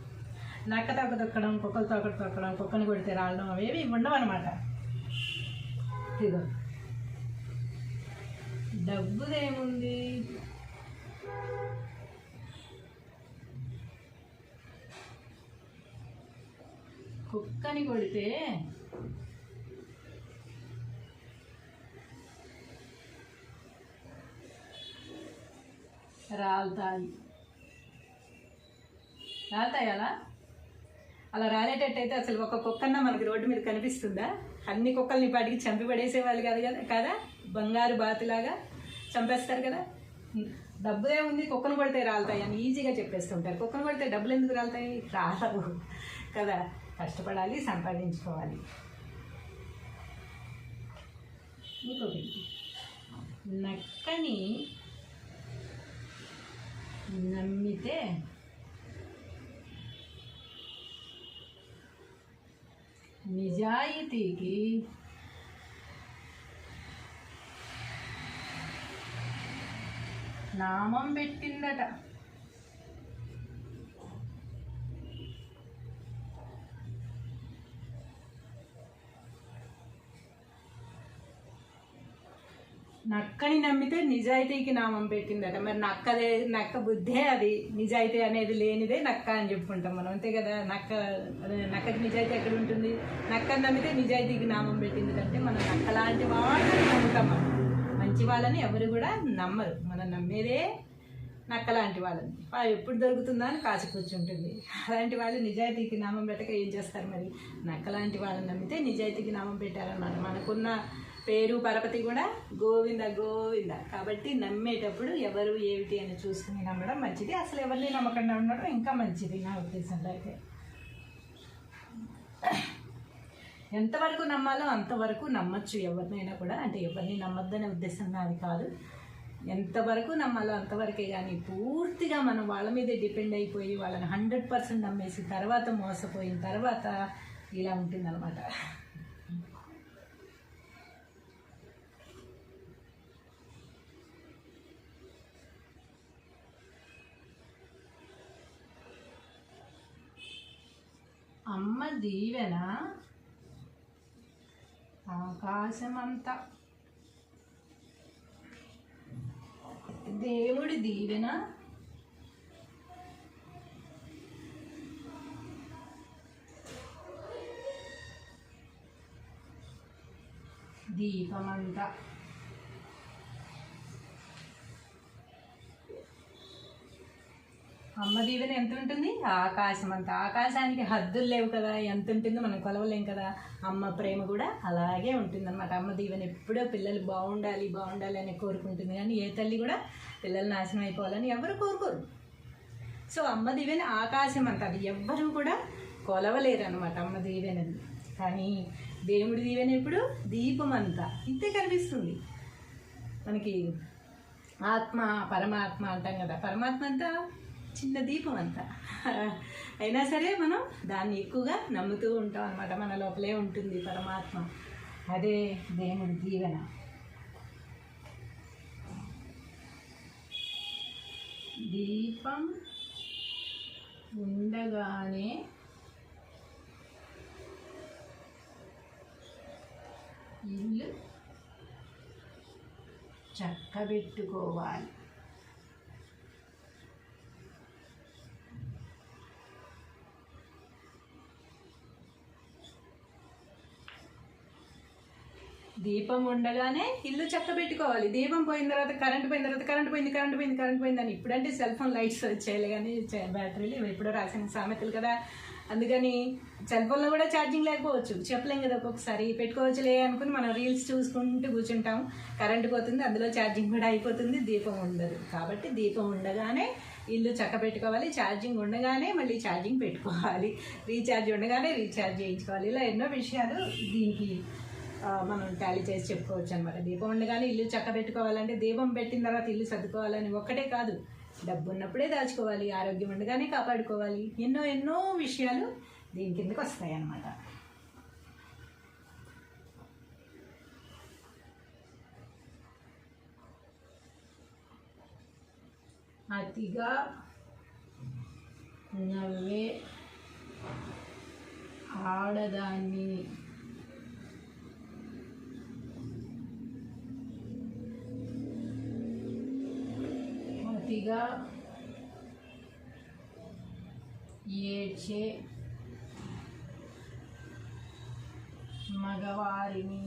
నక్క తొక్క తొక్కడం, కుక్కలు తొక్కడు తొక్కడం, కుక్కని కొడితే రావడం అవేవి ఉండవు అనమాట. ఇదిగో డబ్బుదేముంది? కుక్కని కొడితే రాలుతాయి. అలా అలా రాలేటట్టయితే అసలు ఒక కుక్కన్నా మనకి రోడ్డు మీద కనిపిస్తుందా? అన్ని కుక్కల్ని పాటికి చంపి పడేసేవాళ్ళు కాదు కదా. బంగారు బాతులాగా చంపేస్తారు కదా. డబ్బుదే ఉంది, కుక్కను కొడితే రాలుతాయి అని ఈజీగా చెప్పేస్తుంటారు. కుక్కను కొడితే డబ్బులు ఎందుకు రాలుతాయి? రాలవు కదా. కష్టపడాలి, సంపాదించుకోవాలి. ఇంకొకటి, నక్కని నమ్మితే నిజాయితీకి నామం పెట్టిందట. నక్కని నమ్మితే నిజాయితీకి నామం పెట్టిందట. మరి నక్క బుద్ధే అది. నిజాయితీ అనేది లేనిదే నక్క అని చెప్పుకుంటాం మనం. అంతే కదా. నక్కకి నిజాయితీ ఎక్కడ ఉంటుంది? నక్కని నమ్మితే నిజాయితీకి నామం పెట్టింది అంటే మనం నక్క లాంటి వాళ్ళని నమ్ముతాం. మనం మంచి వాళ్ళని ఎవరు కూడా నమ్మరు. మనం నమ్మేదే నక్క లాంటి వాళ్ళని. ఎప్పుడు దొరుకుతుందా అని కాచి కూర్చుంటుంది. అలాంటి వాళ్ళు నిజాయితీకి నామం పెట్టక ఏం చేస్తారు? మరి నక్క లాంటి వాళ్ళని నమ్మితే నిజాయితీకి నామం పెట్టారన్నమాట. మనకున్న పేరు పరపతి కూడా గోవింద గోవింద. కాబట్టి నమ్మేటప్పుడు ఎవరు ఏమిటి అని చూసుకుని నమ్మడం మంచిది. అసలు ఎవరిని నమ్మకంగా ఉండడం ఇంకా మంచిది నా ఉద్దేశంలో అయితే. ఎంతవరకు నమ్మాలో అంతవరకు నమ్మచ్చు ఎవరినైనా కూడా. అంటే ఎవరిని నమ్మద్దనే ఉద్దేశం నాది కాదు. ఎంతవరకు నమ్మాలో అంతవరకే. కానీ పూర్తిగా మనం వాళ్ళ మీదే డిపెండ్ అయిపోయి వాళ్ళని 100% నమ్మేసి తర్వాత మోసపోయిన తర్వాత ఇలా ఉంటుందన్నమాట. అమ్మ దీవెన ఆకాశమంతా, దేవుడి దీవెన దీపమంతా. అమ్మ దీవెన ఎంత ఉంటుంది? ఆకాశం అంతా. ఆకాశానికి హద్దులు లేవు కదా, ఎంత ఉంటుందో మనం కొలవలేం కదా. అమ్మ ప్రేమ కూడా అలాగే ఉంటుందన్నమాట. అమ్మ దీవెన ఎప్పుడో పిల్లలు బాగుండాలి బాగుండాలి అని కోరుకుంటుంది, కానీ ఏ తల్లి కూడా పిల్లలు నాశనం అయిపోవాలని ఎవరు కోరుకోరు. సో అమ్మ దీవెన ఆకాశం అంతా, అది ఎవ్వరూ కూడా కొలవలేరు అనమాట అమ్మ దీవెనని. కానీ దేవుడి దీవెన ఎప్పుడు? దీపం అంతా. ఇంతే కనిపిస్తుంది మనకి. ఆత్మ పరమాత్మ అంటాం కదా, పరమాత్మ అంతా చిన్న దీపం అంతా. అయినా సరే మనం దాన్ని ఎక్కువగా నమ్ముతూ ఉంటాం అనమాట. మన లోపలే ఉంటుంది పరమాత్మ. అదే దేవుడి దీవెన. దీపం ఉండగానే ఇల్లు చక్కబెట్టుకోవాలి. దీపం ఉండగానే ఇల్లు చక్కబెట్టుకోవాలి. దీపం పోయిన తర్వాత కరెంట్ పోయిన తర్వాత కరెంట్ పోయింది అని. ఇప్పుడంటే సెల్ ఫోన్ లైట్స్ వచ్చేయాలి, కానీ బ్యాటరీలు ఎప్పుడో రాసిన సామెతలు కదా. అందుకని సెల్ ఫోన్లో కూడా ఛార్జింగ్ లేకపోవచ్చు, చెప్పలేం కదా. ఒక్కొక్కసారి పెట్టుకోవచ్చులే అనుకుని మనం రీల్స్ చూసుకుంటూ కూర్చుంటాం, కరెంట్ పోతుంది, అందులో ఛార్జింగ్ కూడా అయిపోతుంది, దీపం ఉండదు. కాబట్టి దీపం ఉండగానే ఇల్లు చక్కబెట్టుకోవాలి. ఛార్జింగ్ ఉండగానే మళ్ళీ ఛార్జింగ్ పెట్టుకోవాలి. రీఛార్జ్ ఉండగానే రీఛార్జ్ చేయించుకోవాలి. ఇలా ఎన్నో విషయాలు దీనికి మనం టాలీ చేసి చెప్పుకోవచ్చు అనమాట. దీపం ఉండగానే ఇల్లు చక్కబెట్టుకోవాలంటే దీపం పెట్టిన తర్వాత ఇల్లు సర్దుకోవాలని ఒక్కటే కాదు, డబ్బు ఉన్నప్పుడే దాచుకోవాలి, ఆరోగ్యం ఉండగానే కాపాడుకోవాలి. ఎన్నో ఎన్నో విషయాలు దీని కిందకి వస్తాయి అన్నమాట. అతిగా నవ్వే ఆడదాన్ని అతిగా ఏడ్చే మగవారిని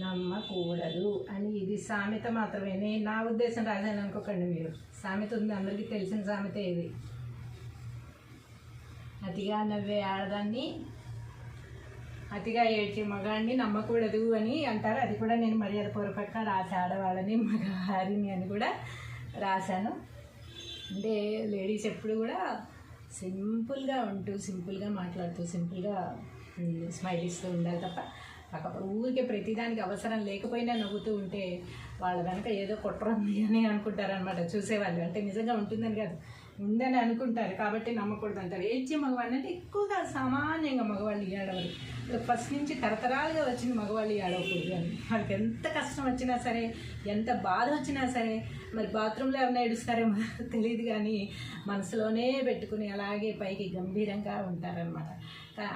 నమ్మకూడదు అని ఇది సామెత మాత్రమే. నేను నా ఉద్దేశం రాశాను అనుకోకండి మీరు. సామెత ఉంది, అందరికీ తెలిసిన సామెత ఇది. అతిగా నవ్వే ఆడదాన్ని అతిగా ఏడ్చే మగాడిని నమ్మకూడదు అని అంటారు. అది కూడా నేను మర్యాదపూర్వకంగా రాసి ఆడవాళ్ళని మగవారిని అని కూడా రాశాను. అంటే లేడీస్ ఎప్పుడు కూడా సింపుల్గా ఉంటూ, సింపుల్గా మాట్లాడుతూ, సింపుల్గా స్మైల్ ఇస్తూ ఉండాలి తప్ప ఊరికే ప్రతిదానికి అవసరం లేకపోయినా నవ్వుతూ ఉంటే వాళ్ళ వెనక ఏదో కుట్ర ఉంది అని అనుకుంటారనమాట చూసేవాళ్ళు. అంటే నిజంగా ఉంటుందని కాదు, ఉందని అనుకుంటారు, కాబట్టి నమ్మకూడదు అంటారు. ఏడ్చే మగవాళ్ళు అంటే ఎక్కువగా సామాన్యంగా మగవాళ్ళు ఏడవరు. ఫస్ట్ నుంచి తరతరాలుగా వచ్చిన మగవాళ్ళు ఏడవకూడదు అని. వాళ్ళకి ఎంత కష్టం వచ్చినా సరే, ఎంత బాధ వచ్చినా సరే, మరి బాత్రూంలో ఎవరైనా ఏడుస్తారేమో తెలియదు, కానీ మనసులోనే పెట్టుకుని అలాగే పైకి గంభీరంగా ఉంటారనమాట.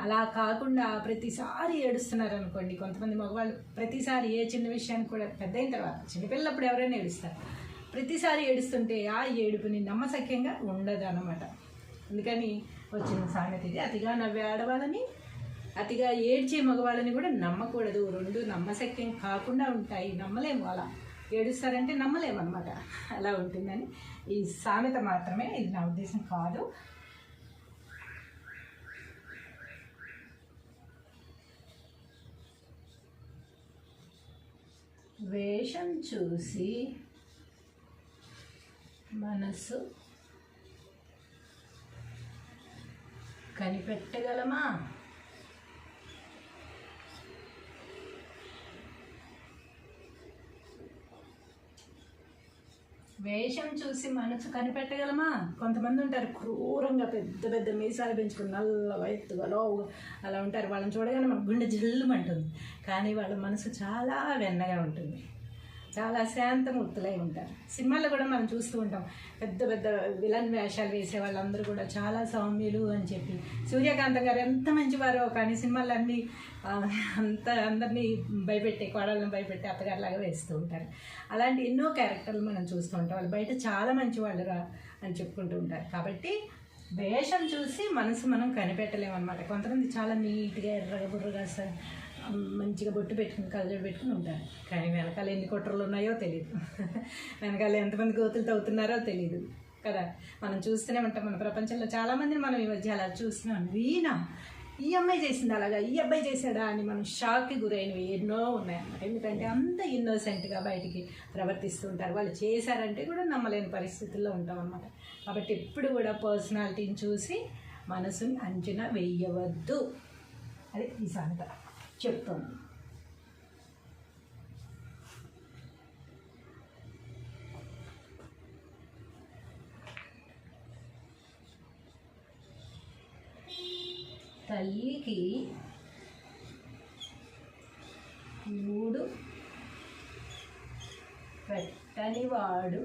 అలా కాకుండా ప్రతిసారి ఏడుస్తున్నారు అనుకోండి. కొంతమంది మగవాళ్ళు ప్రతిసారి ఏ చిన్న విషయానికి కూడా, పెద్ద అయిన తర్వాత, చిన్నపిల్లప్పుడు ఎవరైనా ఏడుస్తారు, ప్రతిసారి ఏడుస్తుంటే ఆ ఏడుపుని నమ్మశక్యంగా ఉండదు అన్నమాట. అందుకని వచ్చిన సామెత ఇది. అతిగా నవ్వే ఆడవాళ్ళని, అతిగా ఏడ్చే మగవాళ్ళని కూడా నమ్మకూడదు. రెండు నమ్మశక్యం కాకుండా ఉంటాయి. నమ్మలేము, అలా ఏడుస్తారంటే నమ్మలేము అనమాట. అలా ఉంటుందని ఈ సామెత మాత్రమే, ఇది నా ఉద్దేశం కాదు. వేషం చూసి మనసు కనిపెట్టగలమా? వేషం చూసి మనసు కనిపెట్టగలమా? కొంతమంది ఉంటారు క్రూరంగా పెద్ద పెద్ద మీసాలు పెంచుకుని నల్ల ఎత్తుగా లోవుగా అలా ఉంటారు. వాళ్ళని చూడగానే మన గుండె జిల్లుమంటుంది. కానీ వాళ్ళ మనసు చాలా వెన్నగా ఉంటుంది, చాలా శాంతమూర్తులై ఉంటారు. సినిమాల్లో కూడా మనం చూస్తూ ఉంటాం, పెద్ద పెద్ద విలన్ వేషాలు వేసే వాళ్ళందరూ కూడా చాలా సౌమ్యులు అని చెప్పి. సూర్యకాంతం గారు ఎంత మంచివారో, కానీ సినిమాల్లో అన్నీ అందరినీ భయపెట్టే, కోడళ్ళని భయపెట్టే అత్తగారిలాగా వేస్తూ ఉంటారు. అలాంటి ఎన్నో క్యారెక్టర్లు మనం చూస్తూ ఉంటాం. వాళ్ళు బయట చాలా మంచివాళ్ళురా అని చెప్పుకుంటూ ఉంటారు. కాబట్టి వేషం చూసి మనసు మనం కనిపెట్టలేమన్నమాట. కొంతమంది చాలా నీట్గా ఎర్రగా బుర్రగా మంచిగా బొట్టు పెట్టుకుని కళ్ళజోడు పెట్టుకుని ఉంటారు, కానీ వెనకాల ఎన్ని కుట్రలు ఉన్నాయో తెలియదు, వెనకాల ఎంతమంది గోతులు తవ్వుతున్నారో తెలియదు కదా. మనం చూస్తూనే ఉంటాం, మన ప్రపంచంలో చాలామందిని మనం ఈ మధ్య అలా చూస్తున్నాం. వీణా ఈ అమ్మాయి చేసింది అలాగా, ఈ అబ్బాయి చేశాడా అని మనం షాక్కి గురైనవి ఎన్నో ఉన్నాయన్నమాట. ఎందుకంటే అంత ఇన్నోసెంట్గా బయటికి ప్రవర్తిస్తూ ఉంటారు. వాళ్ళు చేశారంటే కూడా నమ్మలేని పరిస్థితుల్లో ఉంటాం అన్నమాట. కాబట్టి ఎప్పుడు కూడా పర్సనాలిటీని చూసి మనసుని అంచనా వేయవద్దు. అదే ఈ సామెత చెప్తాను. తల్లికి మూడు పెట్టనివాడు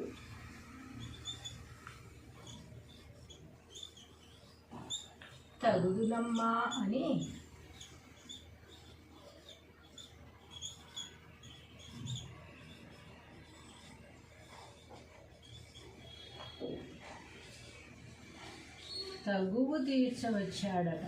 తగుదునమ్మా అని తగువు తీర్చవచ్చాడట.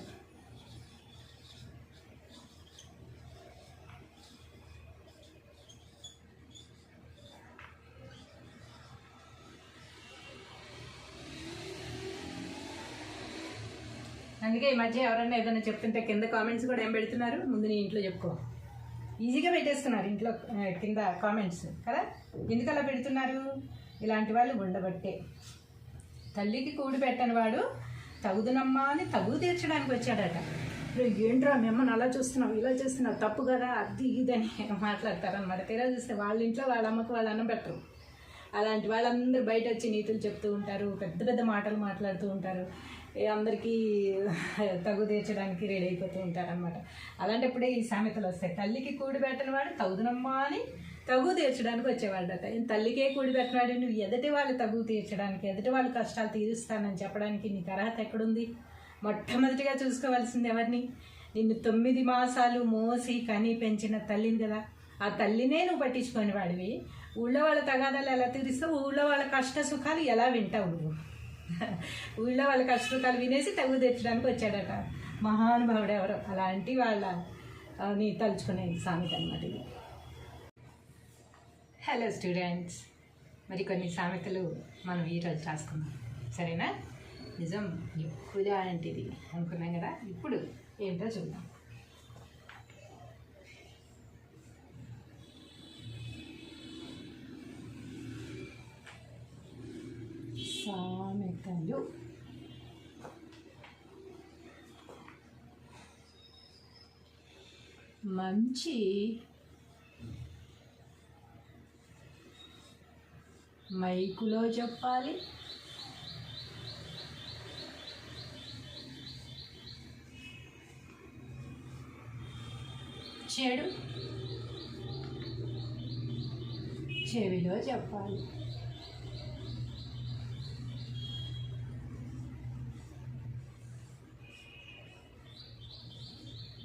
అందుకే ఈ మధ్య ఎవరైనా ఏదైనా చెప్తుంటే కింద కామెంట్స్ కూడా ఏం పెడుతున్నారు, ముందు నీ ఇంట్లో చెప్పుకో, ఈజీగా పెట్టేస్తున్నారు ఇంట్లో కింద కామెంట్స్ కదా. ఎందుకు అలా పెడుతున్నారు? ఇలాంటి వాళ్ళు ఉండబట్టే. తల్లికి కూడి పెట్టని వాడు తగుదునమ్మా అని తగువు తీర్చడానికి వచ్చాడట. ఇప్పుడు ఏంట్రా మిమ్మల్ని అలా చూస్తున్నావు, ఇలా చూస్తున్నావు, తప్పు కదా, అది ఇదని మాట్లాడతారనమాట. తీరా చూస్తే వాళ్ళ ఇంట్లో వాళ్ళ అమ్మకు వాళ్ళు అన్నం పెట్టరు. అలాంటి వాళ్ళందరూ బయట వచ్చి నీతులు చెప్తూ ఉంటారు, పెద్ద పెద్ద మాటలు మాట్లాడుతూ ఉంటారు, అందరికీ తగు తీర్చడానికి రెడీ అయిపోతూ ఉంటారనమాట. అలాంటప్పుడే ఈ సామెతలు వస్తాయి. తల్లికి కూడి పెట్టని వాడు తగుదునమ్మా అని తగు తీర్చడానికి వచ్చేవాడట. తల్లికే కూడి పెట్టినాడు, నువ్వు ఎదుటి వాళ్ళు తగు తీర్చడానికి, ఎదుటి వాళ్ళ కష్టాలు తీరుస్తానని చెప్పడానికి నీకు అర్హత ఎక్కడుంది? మొట్టమొదటిగా చూసుకోవాల్సింది ఎవరిని? నిన్ను 9 మాసాలు మోసి కని పెంచిన తల్లిని కదా. ఆ తల్లినే నువ్వు పట్టించుకొని వాడివి. ఊళ్ళో వాళ్ళ తగాదాలు ఎలా తీరుస్తావు? ఊళ్ళో వాళ్ళ కష్ట సుఖాలు ఎలా వింటావు నువ్వు? ఊళ్ళో వాళ్ళ కష్ట సుఖాలు వినేసి తగు తెచ్చడానికి వచ్చాడట మహానుభావుడు ఎవరో. అలాంటి వాళ్ళ నీ తలుచుకునే సామెత అన్నమాట ఇది. హలో స్టూడెంట్స్, మరి కొన్ని సామెతలు మనం ఈరోజు రాసుకున్నాం, సరేనా? నిజం ఇప్పుడు అలాంటిది అనుకున్నాం కదా, ఇప్పుడు ఏంటో చూద్దాం. సామెతలు. మంచి మైకులో చెప్పాలి, చెడు చెవిలో చెప్పాలి.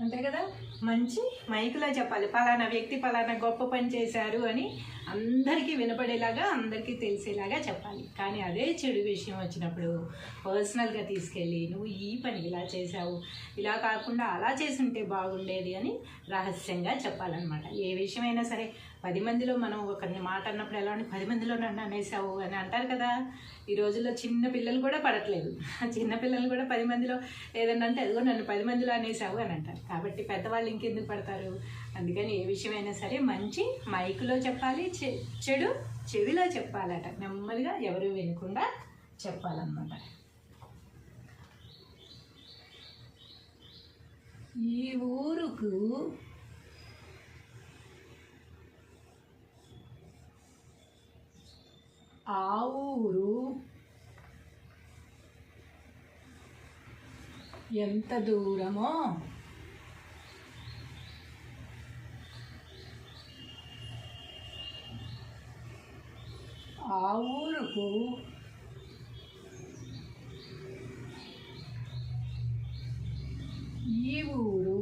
అంతే కదా. మంచి మైకులో చెప్పాలి, పలానా వ్యక్తి పలానా గొప్ప పని చేశారు అని అందరికీ వినపడేలాగా, అందరికీ తెలిసేలాగా చెప్పాలి. కానీ అదే చెడు విషయం వచ్చినప్పుడు పర్సనల్గా తీసుకెళ్ళి నువ్వు ఈ పని ఇలా చేసావు, ఇలా కాకుండా అలా చేసుంటే బాగుండేది అని రహస్యంగా చెప్పాలన్నమాట. ఏ విషయమైనా సరే 10 మందిలో మనం ఒకరిని మాట అన్నప్పుడు ఎలా ఉండి 10 మందిలో నన్ను అనేసావు అని అంటారు కదా. ఈ రోజుల్లో చిన్న పిల్లలు కూడా పడట్లేదు. చిన్న పిల్లలు కూడా 10 మందిలో ఏదన్నా అంటే అదిగో నన్ను 10 మందిలో అనేసావు అని అంటారు. కాబట్టి పెద్దవాళ్ళు ఇంకెందుకు పడతారు? అందుకని ఏ విషయమైనా సరే మంచి మైకులో చెప్పాలి, చెడు చెవిలో చెప్పాలట. నెమ్మదిగా ఎవరు వినకుండా చెప్పాలన్నమాట. ఈ ఊరుకు ఆ ఊరు ఎంత దూరమో ఆ ఊరుకు ఈ ఊరు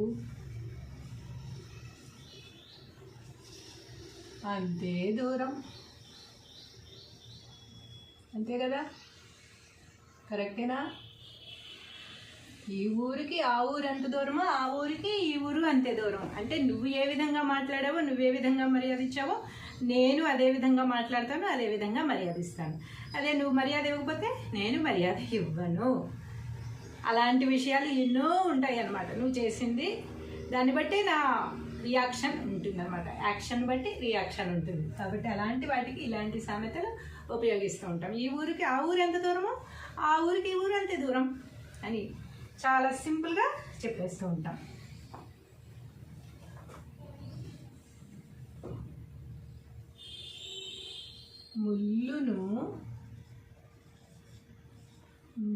అంతే దూరం. అంతే కదా, కరెక్టేనా? ఈ ఊరికి ఆ ఊరు ఎంత దూరమో ఆ ఊరికి ఈ ఊరు అంతే దూరం. అంటే నువ్వు ఏ విధంగా మాట్లాడావో, నువ్వే విధంగా మర్యాద ఇచ్చావో, నేను అదే విధంగా మాట్లాడతాను, అదే విధంగా మర్యాద ఇస్తాను. అదే నువ్వు మర్యాద ఇవ్వకపోతే నేను మర్యాద ఇవ్వను. అలాంటి విషయాలు ఎన్నో ఉంటాయి అన్నమాట. నువ్వు చేసింది దాన్ని బట్టి నా రియాక్షన్ ఉంటుంది అనమాట. యాక్షన్ బట్టి రియాక్షన్ ఉంటుంది. కాబట్టి అలాంటి వాటికి ఇలాంటి సామెతలు ఉపయోగిస్తూ ఉంటాం. ఈ ఊరికి ఆ ఊరు ఎంత దూరమో ఆ ఊరికి ఈ ఊరు అంతే దూరం అని చాలా సింపుల్గా చెప్పేస్తూ ఉంటాం. ముల్లును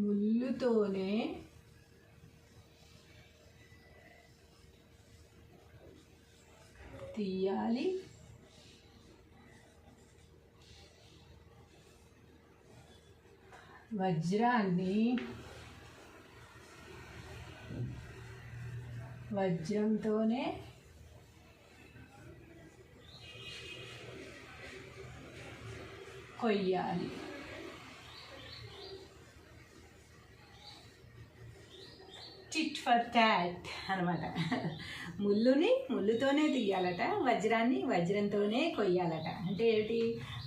ముల్లుతోనే తీయాలి, వజ్రాన్ని వజ్రంతోనే కొయ్యాలి. టిట్ ఫర్ టాట్ అనమాట. ముల్లుని ముల్లుతోనే తీయాలట, వజ్రాన్ని వజ్రంతోనే కొయ్యాలట. అంటే ఏంటి,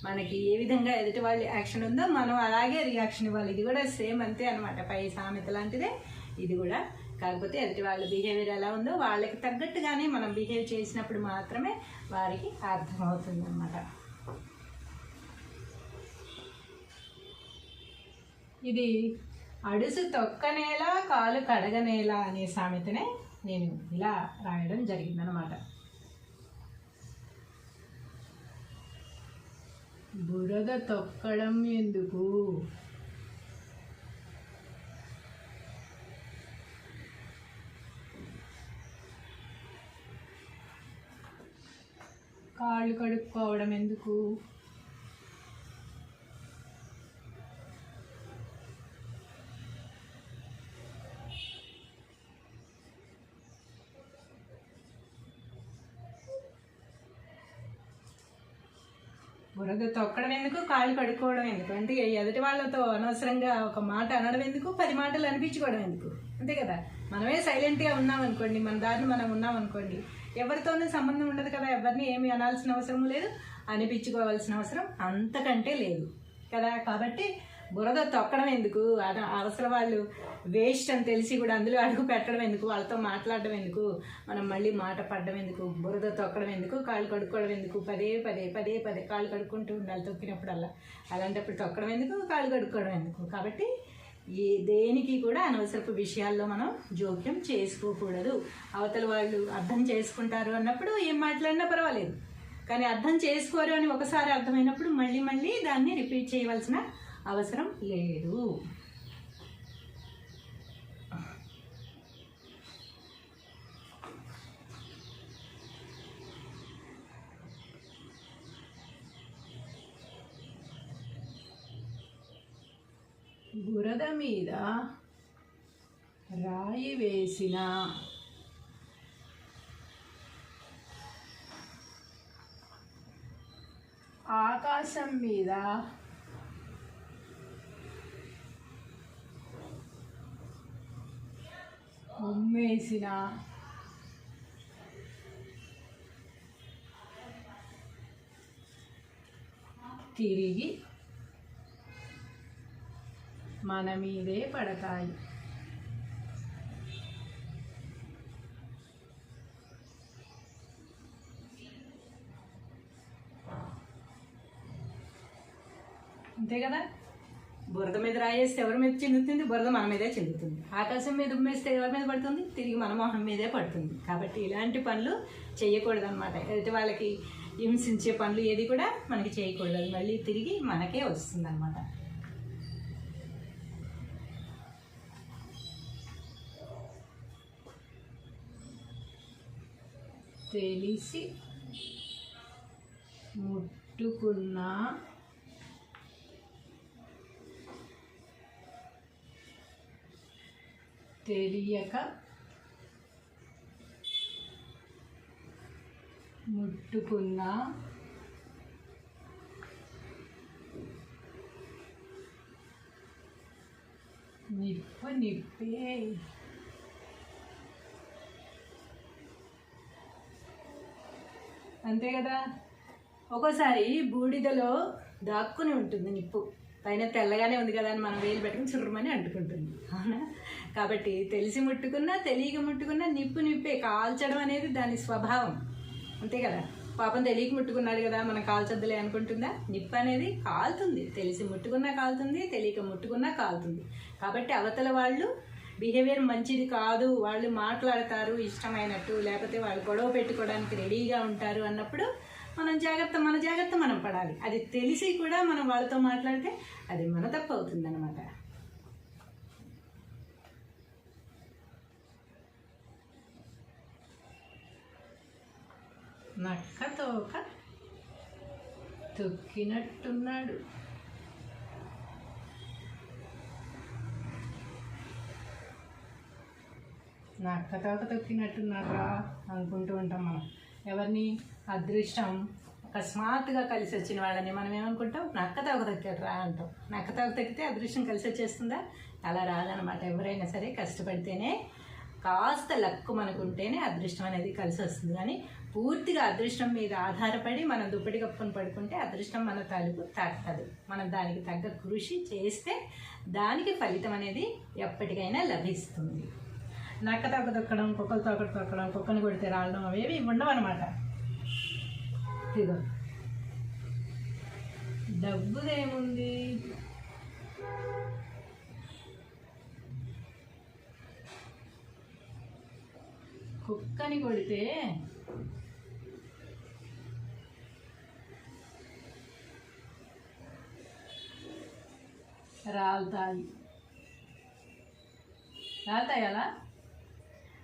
మనకి ఏ విధంగా ఎదుటి వాళ్ళ యాక్షన్ ఉందో మనం అలాగే రియాక్షన్ ఇవ్వాలి. ఇది కూడా సేమ్ అంతే అనమాట. పై సామెత లాంటిదే ఇది కూడా. కాకపోతే ఎదుటి వాళ్ళ బిహేవియర్ ఎలా ఉందో వాళ్ళకి తగ్గట్టుగానే మనం బిహేవ్ చేసినప్పుడు మాత్రమే వారికి అర్థమవుతుంది అన్నమాట. ఇది అడుసు తొక్కనేలా కాలు కడగనేలా అనే సామెతనే నేను ఇలా రాయడం జరిగిందనమాట. బురద తొక్కడం ఎందుకు, కాళ్ళు కడుక్కోవడం ఎందుకు, బురద తొక్కడం ఎందుకు, కాళ్ళు కడుక్కోవడం ఎందుకు, అంటే ఎదుటి వాళ్ళతో అనవసరంగా ఒక మాట అనడం ఎందుకు, 10 మాటలు అనిపించుకోవడం ఎందుకు. అంతే కదా. మనమే సైలెంట్గా ఉన్నామనుకోండి, మన దారిని మనం ఉన్నామనుకోండి, ఎవరితోనూ సంబంధం ఉండదు కదా. ఎవరిని ఏమి అనాల్సిన అవసరం లేదు, అనిపించుకోవాల్సిన అవసరం అంతకంటే లేదు కదా. కాబట్టి బురద తొక్కడం ఎందుకు, అవసరం వాళ్ళు వేస్ట్ అని తెలిసి కూడా అందులో అడుగు పెట్టడం ఎందుకు, వాళ్ళతో మాట్లాడడం ఎందుకు, మనం మళ్ళీ మాట పడడం ఎందుకు, బురద తొక్కడం ఎందుకు, కాళ్ళు కడుక్కోవడం ఎందుకు, పదే పదే కాళ్ళు కడుక్కుంటూ ఉండాలి తొక్కినప్పుడల్లా. అలాంటప్పుడు తొక్కడం ఎందుకు, కాళ్ళు కడుక్కోవడం ఎందుకు. కాబట్టి దేనికి కూడా అనవసరపు విషయాల్లో మనం జోక్యం చేసుకోకూడదు. అవతల వాళ్ళు అర్థం చేసుకుంటారు అన్నప్పుడు ఏం మాట్లాడినా పర్వాలేదు. కానీ అర్థం చేసుకోరు అని ఒకసారి అర్థమైనప్పుడు మళ్ళీ దాన్ని రిపీట్ చేయవలసిన అవసరం లేదు. బురద మీద రాయి వేసిన ఆకాశం మీద ఉమ్మేసిన తిరిగి మన మీదే పడతాయి. అంతే కదా. బురద మీద రాయేస్తే ఎవరి మీద చిందుతుంది? బురద మన మీదే చిందుతుంది. ఆకాశం మీద ఉమ్మేస్తే ఎవరి మీద పడుతుంది? తిరిగి మన మొహం మీదే పడుతుంది. కాబట్టి ఇలాంటి పనులు చేయకూడదు అనమాట. అయితే వాళ్ళకి హింసించే పనులు ఏది కూడా మనకి చేయకూడదు. అది మళ్ళీ తిరిగి మనకే వస్తుంది అనమాట. తెలిసి ముట్టుకున్నా తెలియక ముట్టుకున్నా నిప్పు నిప్పే. అంతే కదా. ఒక్కోసారి బూడిదలో దాక్కుని ఉంటుంది నిప్పు, పైన తెల్లగానే ఉంది కదా అని మనం వేలు పెట్టుకుని చుర్రమని అంటుకుంటుంది, అవునా. కాబట్టి తెలిసి ముట్టుకున్నా తెలియక ముట్టుకున్నా నిప్పు నిప్పే. కాల్చడం అనేది దాని స్వభావం, అంతే కదా. పాపం తెలియక ముట్టుకున్నాడు కదా మనం కాల్చొద్దులే అనుకుంటుందా? నిప్పు అనేది కాలుతుంది. తెలిసి ముట్టుకున్నా కాలుతుంది, తెలియక ముట్టుకున్నా కాలుతుంది. కాబట్టి అవతల వాళ్ళు బిహేవియర్ మంచిది కాదు, వాళ్ళు మాట్లాడతారు ఇష్టమైనట్టు, లేకపోతే వాళ్ళు గొడవ పెట్టుకోవడానికి రెడీగా ఉంటారు అన్నప్పుడు మన జాగ్రత్త మనం పడాలి. అది తెలిసి కూడా మనం వాళ్ళతో మాట్లాడితే అది మన తప్పు అవుతుంది అనమాట. నక్కతోక తొక్కినట్టున్నాడు. నక్కతోక తొక్కినట్టున్నారా అనుకుంటూ ఉంటాం మనం. ఎవరిని? అదృష్టం అకస్మాత్తుగా కలిసి వచ్చిన వాళ్ళని మనం ఏమనుకుంటాం? నక్కతోక తొక్కాడురా అంటాం. నక్కతోక తొక్కితే అదృష్టం కలిసి వచ్చేస్తుందా? అలా రాదనమాట. ఎవరైనా సరే కష్టపడితేనే, కాస్త లక్కు మనకుంటేనే అదృష్టం అనేది కలిసి వస్తుంది. కానీ పూర్తిగా అదృష్టం మీద ఆధారపడి మనం దుప్పటి కప్పుకొని పడుకుంటే అదృష్టం మన తలుపు తట్టదు. మనం దానికి తగ్గ కృషి చేస్తే దానికి ఫలితం అనేది ఎప్పటికైనా లభిస్తుంది. నక్కతోక తొక్కడం, కుక్కలతో ఒకటి తొక్కడం, కుక్కని కొడితే రావడం అవేవి ఉండవన్నమాట. ఇదిగో డబ్బుదేముంది, కుక్కని కొడితే రాలుతాయి.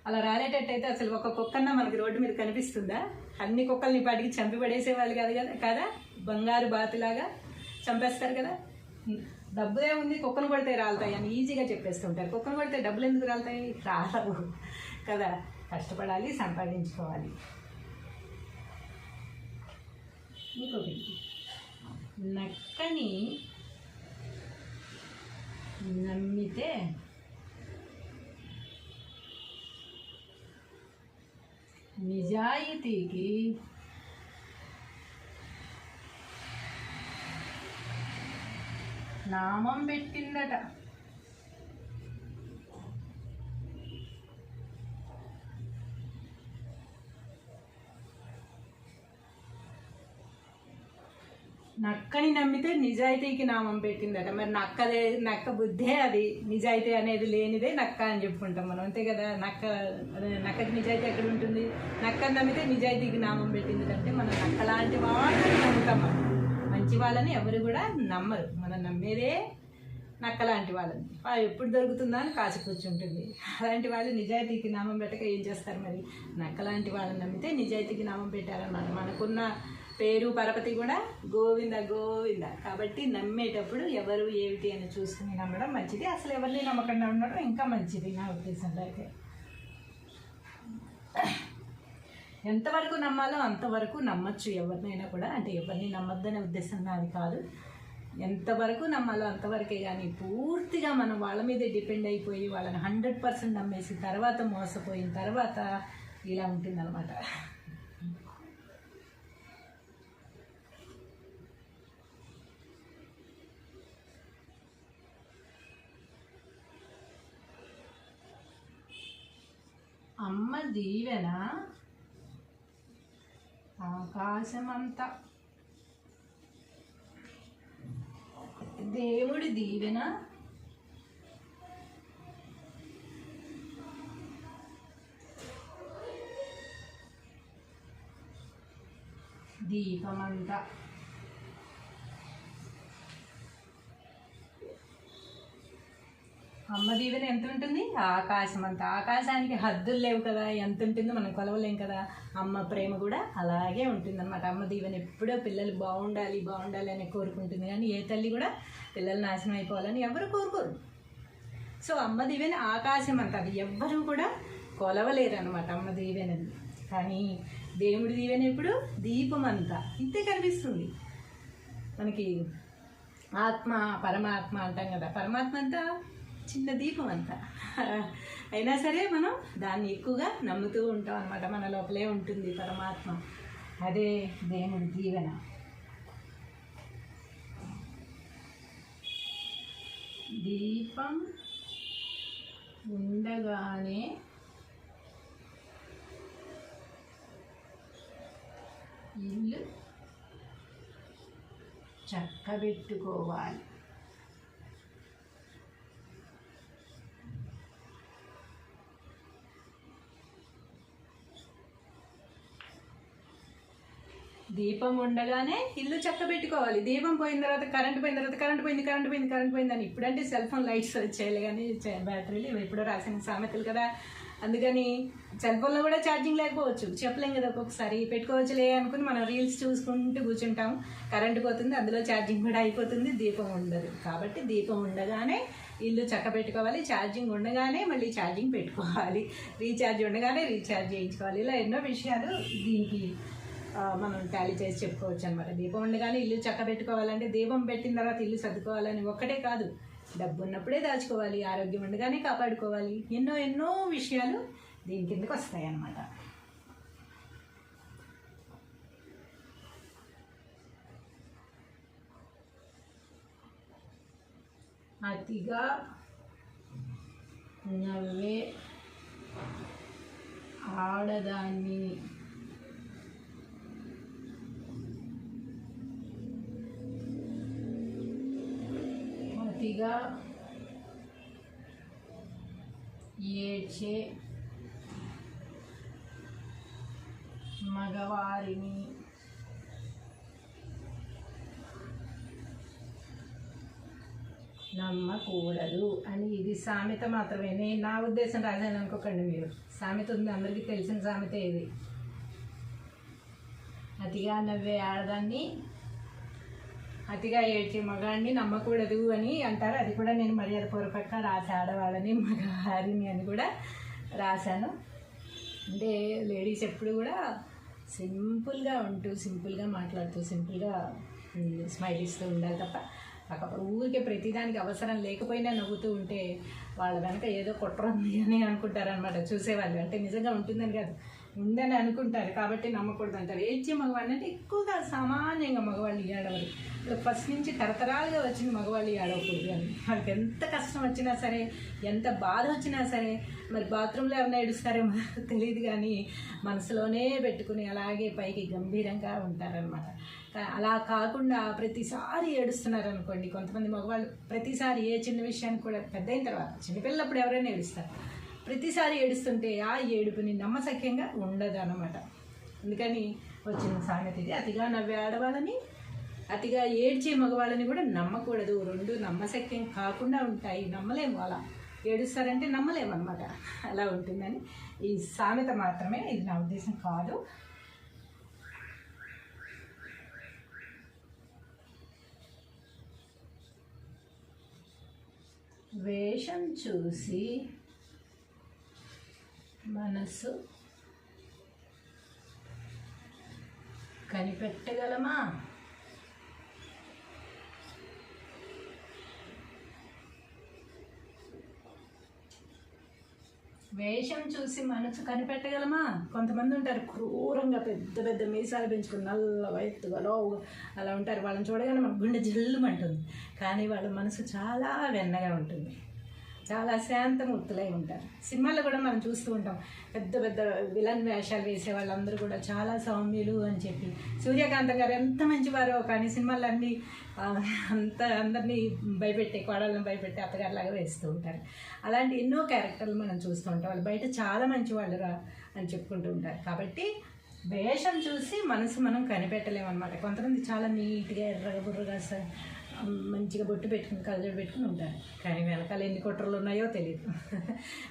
అలా రాలేటట్టయితే అసలు ఒక కుక్కన్నా మనకి రోడ్డు మీద కనిపిస్తుందా? అన్ని కుక్కల్ని పాటికి చంపి పడేసేవాళ్ళు కదా. బంగారు బాతులాగా చంపేస్తారు కదా. డబ్బులే ఉంది, కుక్కను కొడితే రాలుతాయి అని ఈజీగా చెప్పేస్తుంటారు. కుక్కను కొడితే డబ్బులు ఎందుకు రాలుతాయి? రాలవు కదా. కష్టపడాలి, సంపాదించుకోవాలి. ఇంకొకటి, నక్కని నమ్మితే నిజాయితీకి నామం పెట్టిందట. నక్కని నమ్మితే నిజాయితీకి నామం పెట్టిందట. మరి నక్క బుద్ధే అది, నిజాయితీ అనేది లేనిదే నక్క అని చెప్పుకుంటాం మనం, అంతే కదా. నక్కకి నిజాయితీ ఎక్కడ ఉంటుంది? నక్కని నమ్మితే నిజాయితీకి నామం పెట్టింది అంటే మనం నక్క లాంటి వాళ్ళని నమ్ముతాం. మనం మంచి వాళ్ళని ఎవరు కూడా నమ్మరు. మనం నమ్మేదే నక్క లాంటి వాళ్ళని. వాళ్ళు ఎప్పుడు దొరుకుతుందా అని కాచి కూర్చుంటుంది. అలాంటి వాళ్ళు నిజాయితీకి నామం పెట్టక ఏం చేస్తారు? మరి నక్క లాంటి వాళ్ళని నమ్మితే నిజాయితీకి నామం పెట్టారన్నమాట. మనకున్న పేరు పరపతి కూడా గోవింద గోవింద. కాబట్టి నమ్మేటప్పుడు ఎవరు ఏమిటి అని చూసుకుని నమ్మడం మంచిది. అసలు ఎవరిని నమ్మకంగా ఉండడం ఇంకా మంచిది నా ఉద్దేశంలో అయితే. ఎంతవరకు నమ్మాలో అంతవరకు నమ్మచ్చు ఎవరినైనా కూడా. అంటే ఎవరిని నమ్మద్దనే ఉద్దేశం నాది కాదు. ఎంతవరకు నమ్మాలో అంతవరకే. కానీ పూర్తిగా మనం వాళ్ళ మీదే డిపెండ్ అయిపోయి వాళ్ళని 100% నమ్మేసి తర్వాత మోసపోయిన తర్వాత ఇలా ఉంటుందన్నమాట. అమ్మ దీవెన ఆకాశమంతా. దేవుడి దీవెన దీపమంతా అమ్మ దీవెన ఎంత ఉంటుంది? ఆకాశం అంత. ఆకాశానికి హద్దులు లేవు కదా, ఎంత ఉంటుందో మనం కొలవలేం కదా. అమ్మ ప్రేమ కూడా అలాగే ఉంటుందన్నమాట. అమ్మ దీవెన ఎప్పుడో పిల్లలు బాగుండాలి బాగుండాలి అని కోరుకుంటుంది, కానీ ఏ తల్లి కూడా పిల్లలు నాశనం అయిపోవాలని ఎవరు కోరుకోరు. సో అమ్మ దీవెన ఆకాశం అంత, అది ఎవ్వరూ కూడా కొలవలేరు అనమాట అమ్మ దీవెనది. కానీ దేవుడి దీవెన ఎప్పుడు దీపం అంతా ఇంతే కనిపిస్తుంది మనకి. ఆత్మ పరమాత్మ అంటాం కదా, పరమాత్మ అంతా చిన్న దీపం అంతా. అయినా సరే మనం దాన్ని ఎక్కువగా నమ్ముతూ ఉంటాం అన్నమాట. మన లోపలే ఉంటుంది పరమాత్మ, అదే దేవుడి దీవెన. దీపం ఉండగానే ఇల్లు చక్కబెట్టుకోవాలి. దీపం ఉండగానే ఇల్లు చక్కబెట్టుకోవాలి. దీపం పోయిన తర్వాత కరెంట్ పోయిన తర్వాత కరెంట్ పోయిందని ఇప్పుడంటే సెల్ ఫోన్ లైట్స్ వచ్చాయి, కానీ బ్యాటరీలు ఎప్పుడో రాసిన సామెతలు కదా. అందుకని సెల్ ఫోన్లో కూడా ఛార్జింగ్ లేకపోవచ్చు, చెప్పలేం కదా. ఒక్కొక్కసారి పెట్టుకోవచ్చులే అనుకుని మనం రీల్స్ చూసుకుంటూ కూర్చుంటాం, కరెంట్ పోతుంది, అందులో ఛార్జింగ్ కూడా అయిపోతుంది, దీపం ఉండదు. కాబట్టి దీపం ఉండగానే ఇల్లు చక్కబెట్టుకోవాలి, ఛార్జింగ్ ఉండగానే మళ్ళీ ఛార్జింగ్ పెట్టుకోవాలి, రీఛార్జ్ ఉండగానే రీఛార్జ్ చేయించుకోవాలి. ఇలా ఎన్నో విషయాలు దీనికి మనం టాలీ చేసి చెప్పుకోవచ్చు అనమాట. దీపం ఉండగానే ఇల్లు చక్కబెట్టుకోవాలంటే దీపం పెట్టిన తర్వాత ఇల్లు సర్దుకోవాలని ఒక్కటే కాదు, డబ్బు ఉన్నప్పుడే దాచుకోవాలి, ఆరోగ్యం ఉండగానే కాపాడుకోవాలి, ఎన్నో ఎన్నో విషయాలు దీని కిందకి వస్తాయి అన్నమాట. అతిగా నవ్వే ఆడదాన్ని అతిగా ఏడ్చే మగవారిని నమ్మకూడదు అని ఇది సామెత మాత్రమే. నేను నా ఉద్దేశం రాశాను అనుకోకండి మీరు, సామెత ఉంది, అందరికీ తెలిసిన సామెత ఇది. అతిగా నవ్వే ఆడదాన్ని అతిగా ఏడ్చే మగాడిని నమ్మకూడదు అని అంటారు. అది కూడా నేను మర్యాదపూర్వకంగా రాసి ఆడవాళ్ళని మగవారిని అని కూడా రాశాను. అంటే లేడీస్ ఎప్పుడు కూడా సింపుల్గా ఉంటూ, సింపుల్గా మాట్లాడుతూ, సింపుల్గా స్మైల్ ఇస్తూ ఉండాలి తప్ప ఊరికే ప్రతిదానికి అవసరం లేకపోయినా నవ్వుతూ ఉంటే వాళ్ళ వెనక ఏదో కుట్ర ఉంది అని అనుకుంటారనమాట చూసేవాళ్ళు. అంటే నిజంగా ఉంటుందని కాదు, ఉందని అనుకుంటారు, కాబట్టి నమ్మకూడదు అంటారు. ఏడ్చే మగవాళ్ళు అంటే ఎక్కువగా సామాన్యంగా మగవాళ్ళు ఏడవరు, ఫస్ట్ నుంచి తరతరాలుగా వచ్చిన మగవాళ్ళు ఏడవకూడదు అని. వాళ్ళకి ఎంత కష్టం వచ్చినా సరే, ఎంత బాధ వచ్చినా సరే, మరి బాత్రూంలో ఎవరైనా ఏడుస్తారేమో తెలియదు, కానీ మనసులోనే పెట్టుకుని అలాగే పైకి గంభీరంగా ఉంటారనమాట. అలా కాకుండా ప్రతిసారి ఏడుస్తున్నారు అనుకోండి, కొంతమంది మగవాళ్ళు ప్రతిసారి ఏ చిన్న విషయానికి కూడా, పెద్ద అయిన తర్వాత చిన్నపిల్లప్పుడు ఎవరైనా ఏడుస్తారు, ప్రతిసారి ఏడుస్తుంటే ఆ ఏడుపుని నమ్మశక్యంగా ఉండదు అన్నమాట. అందుకని వచ్చిన సామెత ఇది. అతిగా నవ్వే ఆడవాళ్ళని, అతిగా ఏడ్చే మగవాళ్ళని కూడా నమ్మకూడదు. రెండు నమ్మశక్యం కాకుండా ఉంటాయి, నమ్మలేము. అలా ఏడుస్తారంటే నమ్మలేము అనమాట, అలా ఉంటుందని ఈ సామెత మాత్రమే, ఇది నా ఉద్దేశం కాదు. వేషం చూసి మనసు కనిపెట్టగలమా? వేషం చూసి మనసు కనిపెట్టగలమా? కొంతమంది ఉంటారు క్రూరంగా పెద్ద పెద్ద మీసాలు పెంచుకుని నల్ల వైట్గా లోవుగా అలా ఉంటారు. వాళ్ళని చూడగానే మన గుండె జల్లుమంటుంది, కానీ వాళ్ళ మనసు చాలా వెన్నగా ఉంటుంది. చాలా శాంతమూర్తులై ఉంటారు. సినిమాల్లో కూడా మనం చూస్తూ ఉంటాం, పెద్ద పెద్ద విలన్ వేషాలు వేసే వాళ్ళందరూ కూడా చాలా సౌమ్యులు అని చెప్పి. సూర్యకాంతం గారు ఎంత మంచివారో, కానీ సినిమాల్లో అన్నీ అందరినీ భయపెట్టే, కోడళ్ళని భయపెట్టే అత్తగారిలాగా వేస్తూ ఉంటారు. అలాంటి ఎన్నో క్యారెక్టర్లు మనం చూస్తూ ఉంటాం. వాళ్ళు బయట చాలా మంచి వాళ్ళురా అని చెప్పుకుంటూ ఉంటారు. కాబట్టి వేషం చూసి మనసు మనం కనిపెట్టలేమన్నమాట. కొంతమంది చాలా నీట్గా ఎర్రగా బుర్రగా మంచిగా బొట్టు పెట్టుకుని కళ్ళజోడు పెట్టుకుని ఉంటారు, కానీ వెనకాల ఎన్ని కుట్రలు ఉన్నాయో తెలియదు,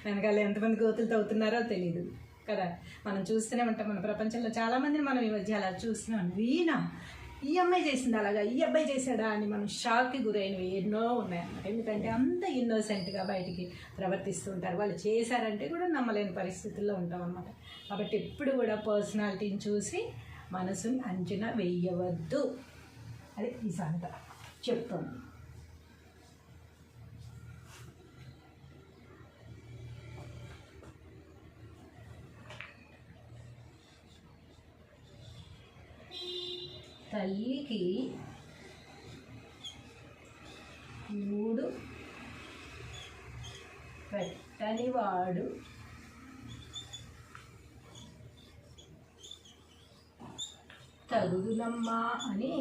వెనకాల ఎంతమంది గోతులు తవ్వుతున్నారో తెలియదు కదా. మనం చూస్తూనే ఉంటాం, మన ప్రపంచంలో చాలామందిని మనం ఈ మధ్య అలా చూస్తున్నాం. వీణా ఈ అమ్మాయి చేసింది అలాగా, ఈ అబ్బాయి చేశాడా అని మనం షాక్కి గురైనవి ఎన్నో ఉన్నాయన్నమాట. ఎందుకంటే అంత ఇన్నోసెంట్గా బయటికి ప్రవర్తిస్తూ ఉంటారు. వాళ్ళు చేశారంటే కూడా నమ్మలేని పరిస్థితుల్లో ఉంటాం అన్నమాట. కాబట్టి ఎప్పుడు కూడా పర్సనాలిటీని చూసి మనసుని అంచనా వెయ్యవద్దు. అది ఈ సామెత చెప్తాను. తల్లికి 3 పెట్టనివాడు తగుదునమ్మా అని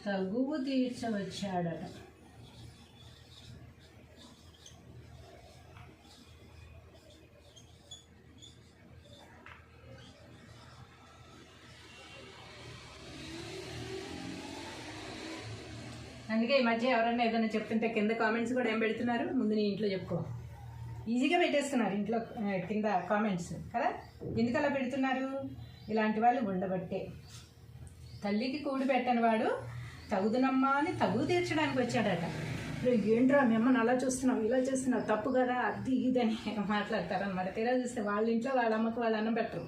తగువు తీర్చవచ్చాడట. అందుకే ఈ మధ్య ఎవరన్నా ఏదైనా చెప్తుంటే కింద కామెంట్స్ కూడా ఏం పెడుతున్నారు, ముందు నీ ఇంట్లో చెప్పుకో, ఈజీగా పెట్టేస్తున్నారు ఇంట్లో కింద కామెంట్స్ కదా. ఎందుకు అలా పెడుతున్నారు? ఇలాంటి వాళ్ళు ఉండబట్టే. తల్లికి కూడి పెట్టని వాడు తగుదునమ్మా అని తగువు తీర్చడానికి వచ్చాడట. ఇప్పుడు ఏంట్రా మిమ్మల్ని అలా చూస్తున్నావు, ఇలా చూస్తున్నావు, తప్పు కదా, అది ఇదని మాట్లాడతారనమాట. తీరా చూస్తే వాళ్ళ ఇంట్లో వాళ్ళ అమ్మకు వాళ్ళు అన్నం పెట్టరు.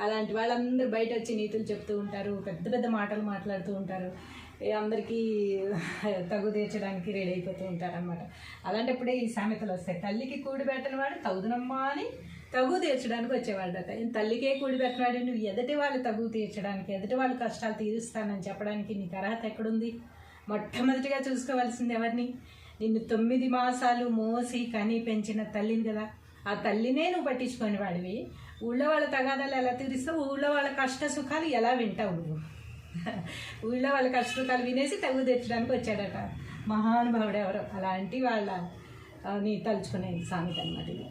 అలాంటి వాళ్ళందరూ బయట వచ్చి నీతులు చెప్తూ ఉంటారు, పెద్ద పెద్ద మాటలు మాట్లాడుతూ ఉంటారు, అందరికీ తగు తీర్చడానికి రెడీ అయిపోతూ ఉంటారనమాట. అలాంటప్పుడే ఈ సామెతలు వస్తాయి. తల్లికి కూడి పెట్టని వాడు తగుదునమ్మా అని తగు తీర్చడానికి వచ్చేవాడట. తల్లికే కూడి పెట్టినవాడు నువ్వు ఎదుటి వాళ్ళు తగు తీర్చడానికి, ఎదుటి వాళ్ళ కష్టాలు తీరుస్తానని చెప్పడానికి నీకు అర్హత ఎక్కడుంది? మొట్టమొదటిగా చూసుకోవాల్సింది ఎవరిని? నిన్ను 9 మాసాలు మోసి కని పెంచిన తల్లిని కదా. ఆ తల్లినే నువ్వు పట్టించుకొని వాడివి. ఊళ్ళో వాళ్ళ తగాదాలు ఎలా తీరుస్తావు? ఊళ్ళో వాళ్ళ కష్ట సుఖాలు ఎలా వింటావు నువ్వు? ఊళ్ళో వాళ్ళ కష్ట సుఖాలు వినేసి తగు తీర్చడానికి వచ్చాడట మహానుభావుడు ఎవరో. అలాంటి వాళ్ళ నీ తలుచుకునే సామెత అన్నమాట ఇది.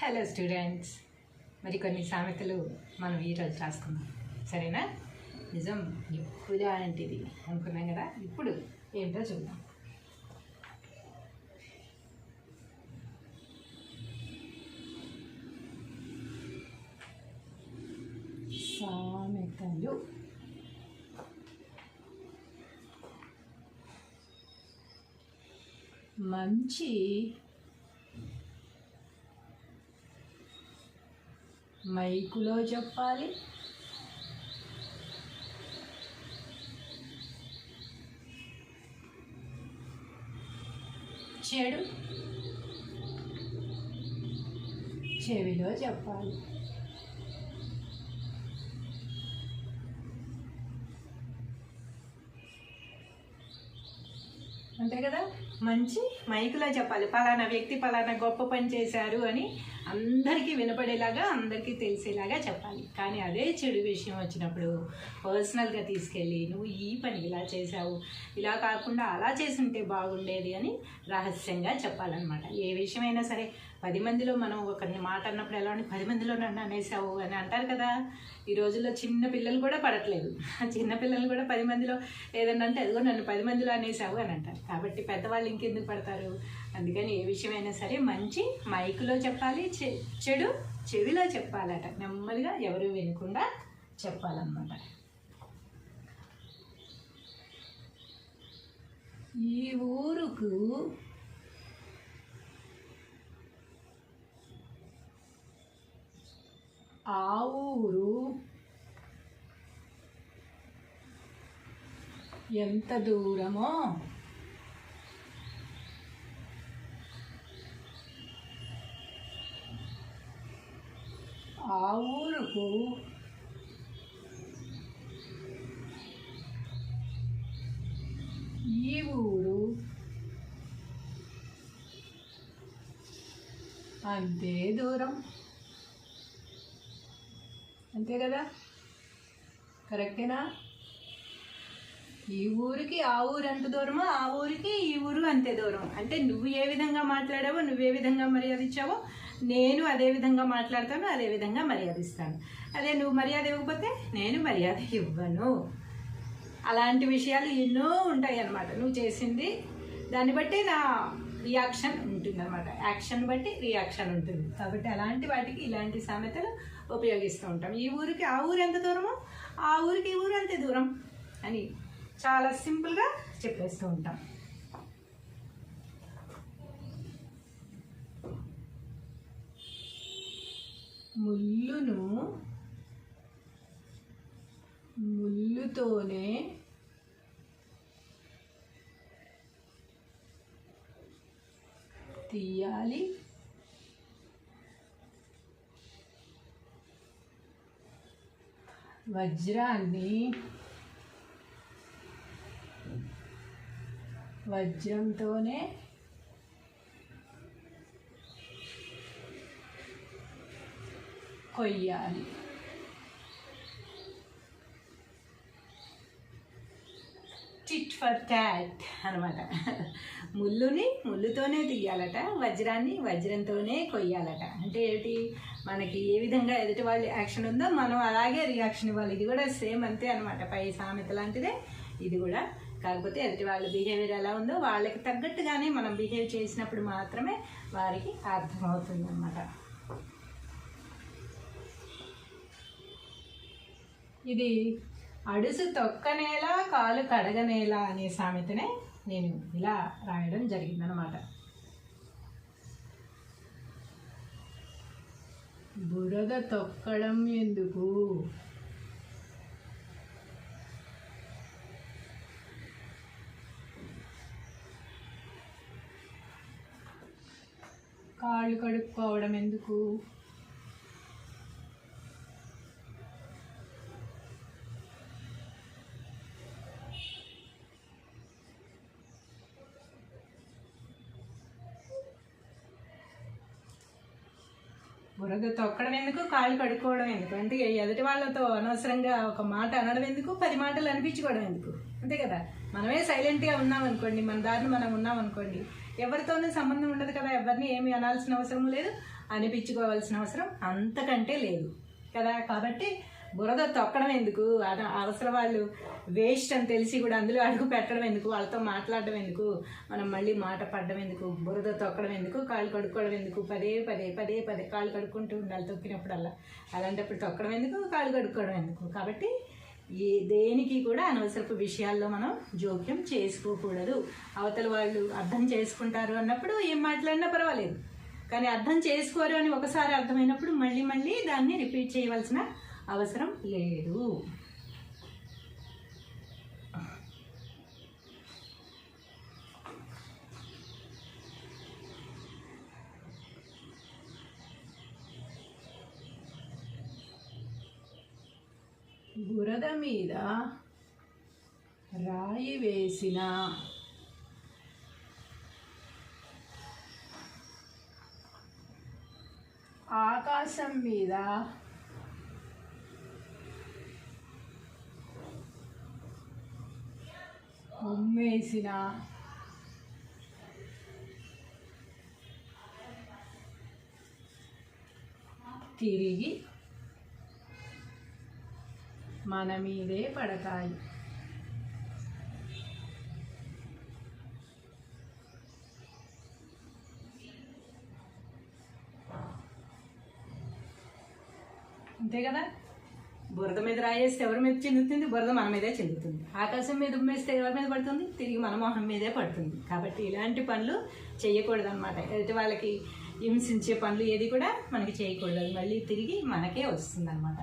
హలో స్టూడెంట్స్, మరి కొన్ని సామెతలు మనం ఈరోజు రాసుకుందాం, సరేనా? నిజం ఇప్పుడు అలాంటిది అనుకున్నాం కదా, ఇప్పుడు ఏంటో చూద్దాం. సామెతలు. మంచి మైకులో చెప్పాలి, చెడు చెవిలో చెప్పాలి. అంతే కదా. మంచి మైకులో చెప్పాలి, పలానా వ్యక్తి పలానా గొప్ప పని చేశారు అని అందరికీ వినపడేలాగా, అందరికీ తెలిసేలాగా చెప్పాలి. కానీ అదే చెడు విషయం వచ్చినప్పుడు పర్సనల్గా తీసుకెళ్ళి నువ్వు ఈ పని ఇలా చేసావు, ఇలా కాకుండా అలా చేసుంటే బాగుండేది అని రహస్యంగా చెప్పాలన్నమాట. ఏ విషయమైనా సరే 10 మందిలో మనం ఒకరిని మాట అన్నప్పుడు ఎలా ఉండి 10 మందిలో నన్ను అనేసావు అని అంటారు కదా. ఈ రోజుల్లో చిన్న పిల్లలు కూడా పడట్లేదు. చిన్న పిల్లలు కూడా 10 మందిలో ఏదన్నా అంటే అదిగో నన్ను 10 మందిలో అనేసావు అని అంటారు. కాబట్టి పెద్దవాళ్ళు ఇంకెందుకు పడతారు? అందుకని ఏ విషయమైనా సరే మంచి మైకులో చెప్పాలి, చెడు చెవిలో చెప్పాలట. నెమ్మదిగా ఎవరు వినకుండా చెప్పాలన్నమాట. ఈ ఊరుకు ఆ ఊరు ఎంత దూరమో ఆ ఊరుకు ఈ ఊరు అంతే దూరం. అంతే కదా, కరెక్టేనా? ఈ ఊరికి ఆ ఊరు ఎంత దూరమో ఆ ఊరికి ఈ ఊరు అంతే దూరం. అంటే నువ్వు ఏ విధంగా మాట్లాడావో, నువ్వు ఏ విధంగా మర్యాద ఇచ్చావో నేను అదే విధంగా మాట్లాడతాను, అదే విధంగా మర్యాద ఇస్తాను. అదే నువ్వు మర్యాద ఇవ్వకపోతే నేను మర్యాద ఇవ్వను. అలాంటి విషయాలు ఎన్నో ఉంటాయి అన్నమాట. నువ్వు చేసింది దాన్ని బట్టి నా రియాక్షన్ ఉంటుంది అనమాట. యాక్షన్ బట్టి రియాక్షన్ ఉంటుంది. కాబట్టి అలాంటి వాటికి ఇలాంటి సామెతలు ఉపయోగిస్తూ ఉంటాం. ఈ ఊరికి ఆ ఊరు ఎంత దూరమో ఆ ఊరికి ఈ ఊరు అంతే దూరం అని చాలా సింపుల్గా చెప్పేస్తూ ఉంటాం. ముల్లును ముల్లుతోనే తీయాలి, వజ్రాన్ని వజ్రంతోనే కొయ్యాలి. టిట్ ఫర్ టాట్ అనమాట. ముల్లుని ముల్లుతోనే తీయాలట, వజ్రాన్ని వజ్రంతోనే కొయ్యాలట. అంటే ఏంటి, మనకి ఏ విధంగా ఎదుటి వాళ్ళ యాక్షన్ ఉందో మనం అలాగే రియాక్షన్ ఇవ్వాలి. ఇది కూడా సేమ్ అంతే అనమాట. పై సామెత లాంటిదే ఇది కూడా. కాకపోతే ఎదుటి వాళ్ళ బిహేవియర్ ఎలా ఉందో వాళ్ళకి తగ్గట్టుగానే మనం బిహేవ్ చేసినప్పుడు మాత్రమే వారికి అర్థమవుతుంది అన్నమాట. ఇది అడుసు తొక్కనేలా కాలు కడగనేలా అనే సామెతనే నేను ఇలా రాయడం జరిగిందనమాట. బురద తొక్కడం ఎందుకు? కాళ్ళు కడుక్కోవడం ఎందుకు? బురద తొక్కడం ఎందుకు, కాళ్ళు కడుక్కోవడం ఎందుకు? అంటే ఎదుటి వాళ్ళతో అనవసరంగా ఒక మాట అనడం ఎందుకు, 10 మాటలు అనిపించుకోవడం ఎందుకు? అంతే కదా. మనమే సైలెంట్గా ఉన్నామనుకోండి, మన దారిని మనం ఉన్నామనుకోండి, ఎవరితోనూ సంబంధం ఉండదు కదా. ఎవరిని ఏమి అనాల్సిన అవసరం లేదు, అనిపించుకోవాల్సిన అవసరం అంతకంటే లేదు కదా. కాబట్టి బురద తొక్కడం ఎందుకు, అవసరం వాళ్ళు వేస్ట్ అని తెలిసి కూడా అందులో అడుగు పెట్టడం ఎందుకు, వాళ్ళతో మాట్లాడడం ఎందుకు, మనం మళ్ళీ మాట పడడం ఎందుకు, బురద తొక్కడం ఎందుకు, కాళ్ళు కడుక్కోవడం ఎందుకు, పదే పదే పదే పదే కాళ్ళు కడుక్కుంటూ ఉండాలి తొక్కినప్పుడల్లా. అలాంటప్పుడు తొక్కడం ఎందుకు, కాళ్ళు కడుక్కోవడం ఎందుకు? కాబట్టి దేనికి కూడా అనవసరపు విషయాల్లో మనం జోక్యం చేసుకోకూడదు. అవతల వాళ్ళు అర్థం చేసుకుంటారు అన్నప్పుడు ఏం మాట్లాడినా పర్వాలేదు. కానీ అర్థం చేసుకోరు అని ఒకసారి అర్థమైనప్పుడు మళ్ళీ మళ్ళీ దాన్ని రిపీట్ చేయవలసిన అవసరం లేదు. బురద మీద రాయి వేసిన ఆకాశం మీద ఉమ్మేసిన తిరిగి మన మీదే పడతాయి. అంతే కదా. బురద మీద రాయేస్తే ఎవరి మీద చెందుతుంది? బురద మన మీదే చెందుతుంది. ఆకాశం మీద ఉమ్మేస్తే ఎవరి మీద పడుతుంది? తిరిగి మన మొహం మీదే పడుతుంది. కాబట్టి ఇలాంటి పనులు చేయకూడదు అనమాట. ఎదుటి వాళ్ళకి హింసించే పనులు ఏది కూడా మనకి చేయకూడదు. అది మళ్ళీ తిరిగి మనకే వస్తుంది అనమాట.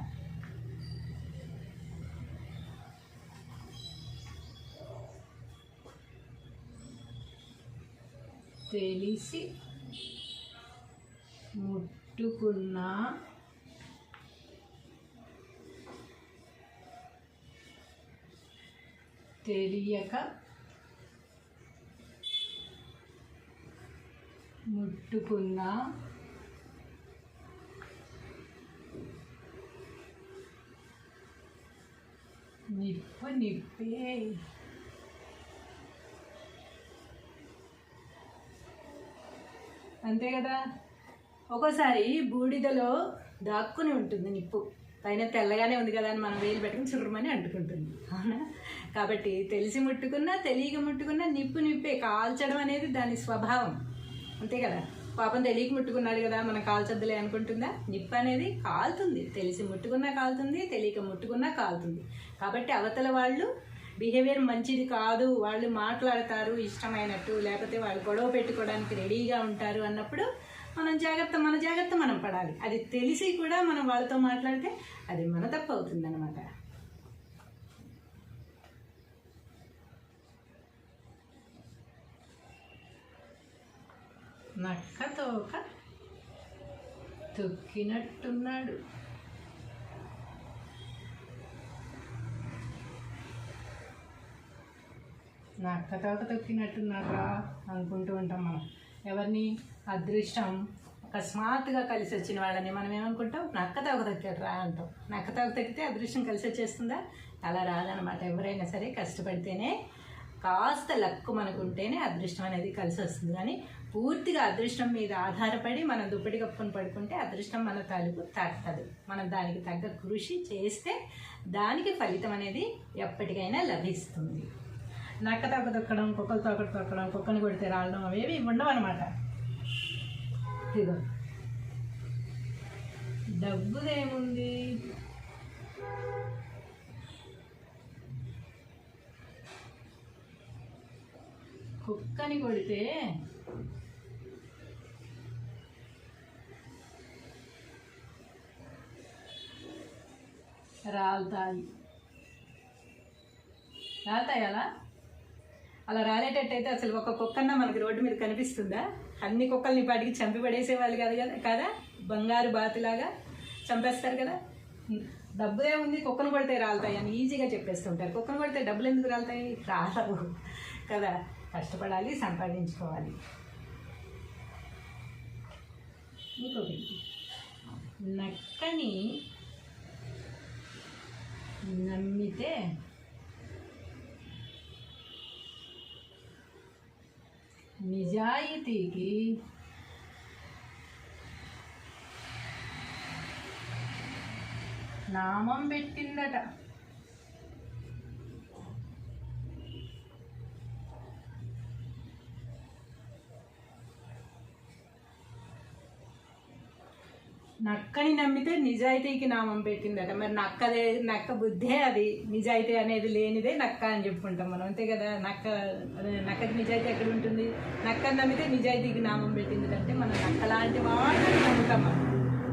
తెలిసి ముట్టుకున్న తెలియక ముట్టుకున్నా నిప్పు నిప్పే. అంతే కదా. ఒక్కోసారి బూడిదలో దాక్కుని ఉంటుంది నిప్పు, పైన తెల్లగానే ఉంది కదా అని మనం వేలు పెట్టుకుని చుర్రమని అంటుకుంటుంది, అవునా? కాబట్టి తెలిసి ముట్టుకున్నా తెలియక ముట్టుకున్నా నిప్పు నిప్పే. కాల్చడం అనేది దాని స్వభావం, అంతే కదా. పాపం తెలియక ముట్టుకున్నాడు కదా మనం కాల్చొద్దులే అనుకుంటుందా? నిప్పు అనేది కాలుతుంది, తెలిసి ముట్టుకున్నా కాలుతుంది, తెలియక ముట్టుకున్నా కాలుతుంది. కాబట్టి అవతల వాళ్ళు బిహేవియర్ మంచిది కాదు, వాళ్ళు మాట్లాడతారు ఇష్టమైనట్టు, లేకపోతే వాళ్ళు గొడవ పెట్టుకోవడానికి రెడీగా ఉంటారు అన్నప్పుడు మన జాగ్రత్త మనం పడాలి. అది తెలిసి కూడా మనం వాళ్ళతో మాట్లాడితే అది మన తప్పు అవుతుంది అన్నమాట. నక్క తోక తొక్కినట్టున్నాడు. నక్క తోక తొక్కినట్టున్నారా అనుకుంటూ ఉంటాం మనం. ఎవరిని? అదృష్టం అకస్మాత్తుగా కలిసి వచ్చిన వాళ్ళని మనం ఏమనుకుంటాం? నక్క తోక తొక్కాడు రా అంటాం. నక్క తోక తొక్కితే అదృష్టం కలిసి వచ్చేస్తుందా? అలా రాదనమాట. ఎవరైనా సరే కష్టపడితేనే, కాస్త లక్కు మనకుంటేనే అదృష్టం అనేది కలిసి వస్తుంది. కానీ పూర్తిగా అదృష్టం మీద ఆధారపడి మనం దుప్పటి కప్పుకొని పడుకుంటే అదృష్టం మన తలుపు తట్టదు. మనం దానికి తగ్గ కృషి చేస్తే దానికి ఫలితం అనేది ఎప్పటికైనా లభిస్తుంది. నక్క తోక తొక్కడం, కుక్కలు తోకటి తొక్కడం, కుక్కని కొడితే రావడం అవేవి ఉండవు అనమాట. ఇదిగో డబ్బుదేముంది, కుక్కని కొడితే రాలుతాయి. అలా రాలేటట్టయితే అసలు ఒక కుక్కన్నా మనకి రోడ్డు మీద కనిపిస్తుందా? అన్ని కుక్కల్ని పాటికి చంపి పడేసేవాళ్ళు కదా. బంగారు బాతులాగా చంపేస్తారు కదా. డబ్బులే ఉంది, కుక్కను కొడితే రాలుతాయి అని ఈజీగా చెప్పేస్తుంటారు. కుక్కను కొడితే డబ్బులు ఎందుకు రాలుతాయి? రాలవు కదా. కష్టపడాలి, సంపాదించుకోవాలి. ఇంకొకటి, నక్కని నమ్మితే నిజాయితీకి నామం పెట్టిందట. నక్కని నమ్మితే నిజాయితీకి నామం పెట్టిందట. మరి నక్క బుద్ధే అది, నిజాయితీ అనేది లేనిదే నక్క అని చెప్పుకుంటాం మనం, అంతే కదా. నక్కకి నిజాయితీ ఎక్కడ ఉంటుంది? నక్కని నమ్మితే నిజాయితీకి నామం పెట్టింది అంటే మనం నక్క లాంటి వాళ్ళని నమ్ముతాం.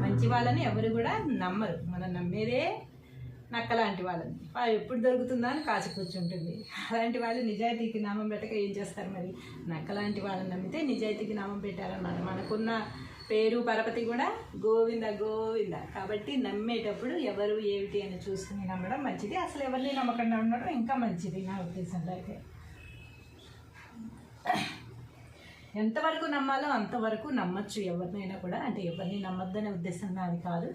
మంచి వాళ్ళని ఎవరు కూడా నమ్మరు. మనం నమ్మేదే నక్క లాంటి వాళ్ళని. ఎప్పుడు దొరుకుతుందా అని కాచి కూర్చుంటుంది. అలాంటి వాళ్ళు నిజాయితీకి నామం పెట్టక ఏం చేస్తారు? మరి నక్క లాంటి వాళ్ళని నమ్మితే నిజాయితీకి నామం పెట్టారన్నమాట. మనకున్న పేరు పరపతి కూడా గోవింద గోవింద. కాబట్టి నమ్మేటప్పుడు ఎవరు ఏమిటి అని చూసుకుని నమ్మడం మంచిది. అసలు ఎవరిని నమ్మకుండా ఉండడం ఇంకా మంచిది నా ఉద్దేశంలో అయితే. ఎంతవరకు నమ్మాలో అంతవరకు నమ్మచ్చు ఎవరినైనా కూడా. అంటే ఎవరిని నమ్మద్దనే ఉద్దేశం నాది కాదు.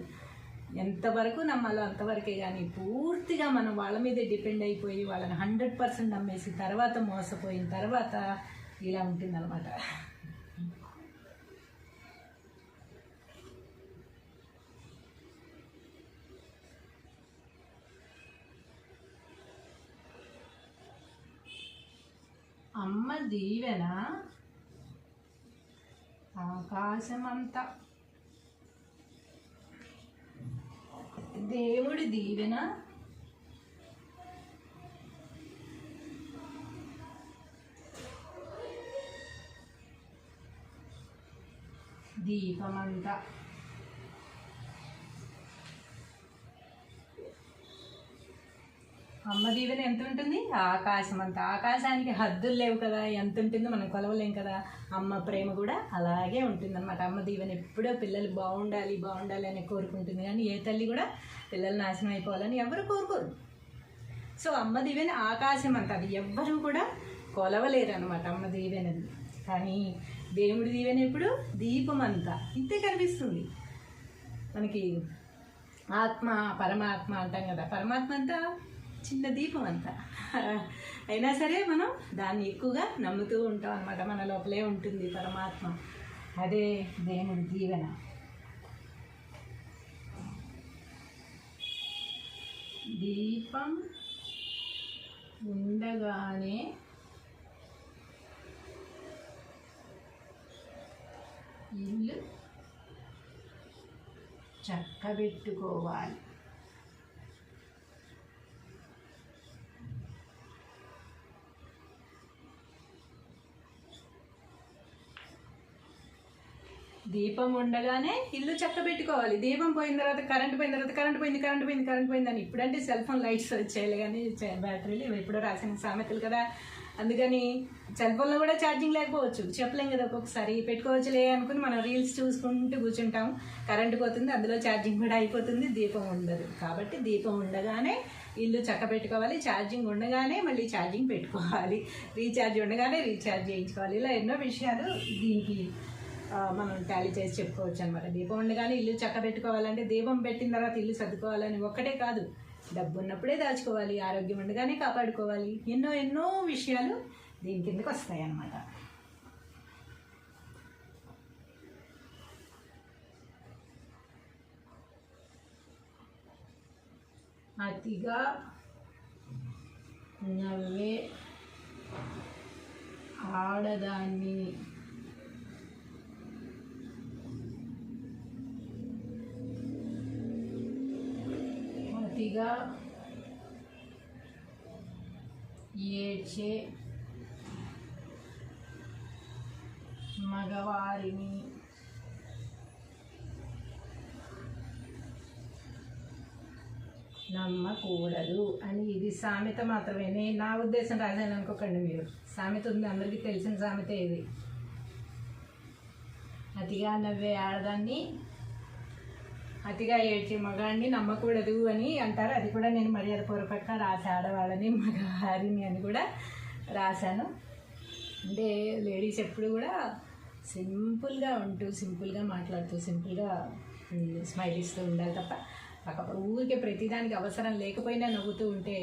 ఎంతవరకు నమ్మాలో అంతవరకే. కానీ పూర్తిగా మనం వాళ్ళ మీదే డిపెండ్ అయిపోయి వాళ్ళని 100% నమ్మేసి తర్వాత మోసపోయిన తర్వాత ఇలా ఉంటుందన్నమాట. అమ్మ దీవెన ఆకాశమంతా, దేవుడి దీవెన దీపమంతా. అమ్మ దీవెన ఎంత ఉంటుంది? ఆకాశం అంతా. ఆకాశానికి హద్దులు లేవు కదా, ఎంత ఉంటుందో మనం కొలవలేం కదా. అమ్మ ప్రేమ కూడా అలాగే ఉంటుంది అనమాట. అమ్మ దీవెన ఎప్పుడో పిల్లలు బాగుండాలి బాగుండాలి అని కోరుకుంటుంది. కానీ ఏ తల్లి కూడా పిల్లలు నాశనం అయిపోవాలని ఎవరు కోరుకోరు. సో అమ్మ దీవెన ఆకాశం అంత, అది ఎవ్వరూ కూడా కొలవలేరు అనమాట అమ్మ దీవెనది. కానీ దేవుడి దీవెన ఎప్పుడు దీపం అంతా ఇంతే కనిపిస్తుంది మనకి. ఆత్మ పరమాత్మ అంటాం కదా, పరమాత్మ అంతా చిన్న దీపం అంతా. అయినా సరే మనం దాన్ని ఎక్కువగా నమ్ముతూ ఉంటాం అనమాట. మన లోపలే ఉంటుంది పరమాత్మ, అదే దేవుడి దీవెన. దీపం ఉండగానే ఇల్లు చక్కబెట్టుకోవాలి. దీపం ఉండగానే ఇల్లు చక్కబెట్టుకోవాలి. దీపం పోయిన తర్వాత కరెంట్ పోయిన తర్వాత కరెంట్ పోయింది అని ఇప్పుడంటే సెల్ ఫోన్ లైట్స్ వచ్చాయి కానీ బ్యాటరీలు ఎప్పుడో రాసిన సామెతలు కదా. అందుకని సెల్ ఫోన్లో కూడా ఛార్జింగ్ లేకపోవచ్చు, చెప్పలేం కదా. ఒక్కొక్కసారి పెట్టుకోవచ్చులే అనుకుని మనం రీల్స్ చూసుకుంటూ కూర్చుంటాం, కరెంట్ పోతుంది, అందులో ఛార్జింగ్ కూడా అయిపోతుంది, దీపం ఉండదు. కాబట్టి దీపం ఉండగానే ఇల్లు చక్క పెట్టుకోవాలి, ఛార్జింగ్ ఉండగానే మళ్ళీ ఛార్జింగ్ పెట్టుకోవాలి, రీఛార్జ్ ఉండగానే రీఛార్జ్ చేయించుకోవాలి. ఇలా ఎన్నో విషయాలు దీనికి మనం టాలీ చేసి చెప్పుకోవచ్చు అనమాట. దీపం ఉండగానే ఇల్లు చక్క పెట్టుకోవాలంటే దీపం పెట్టిన తర్వాత ఇల్లు సర్దుకోవాలని ఒక్కటే కాదు, డబ్బు ఉన్నప్పుడే దాచుకోవాలి, ఆరోగ్యం ఉండగానే కాపాడుకోవాలి, ఎన్నో విషయాలు దీని కిందకి వస్తాయి అన్నమాట. అతిగా నవ్వే ఆడదాన్ని అతిగా ఏడ్చే మగవారిని నమ్మకూడదు అని ఇది సామెత మాత్రమే. నేను నా ఉద్దేశం రాశాను అనుకోకండి మీరు. సామెత ఉంది, అందరికీ తెలిసిన సామెత ఇది. అతిగా నవ్వే ఆడదాన్ని అతిగా ఏడ్చే మగాడిని నమ్మకూడదు అని అంటారు. అది కూడా నేను మర్యాదపూర్వకంగా రాసి ఆడవాళ్ళని మగవారిని అని కూడా రాశాను. అంటే లేడీస్ ఎప్పుడు కూడా సింపుల్గా ఉంటూ, సింపుల్గా మాట్లాడుతూ, సింపుల్గా స్మైల్ ఇస్తూ ఉండాలి తప్ప ఊరికే ప్రతిదానికి అవసరం లేకపోయినా నవ్వుతూ ఉంటే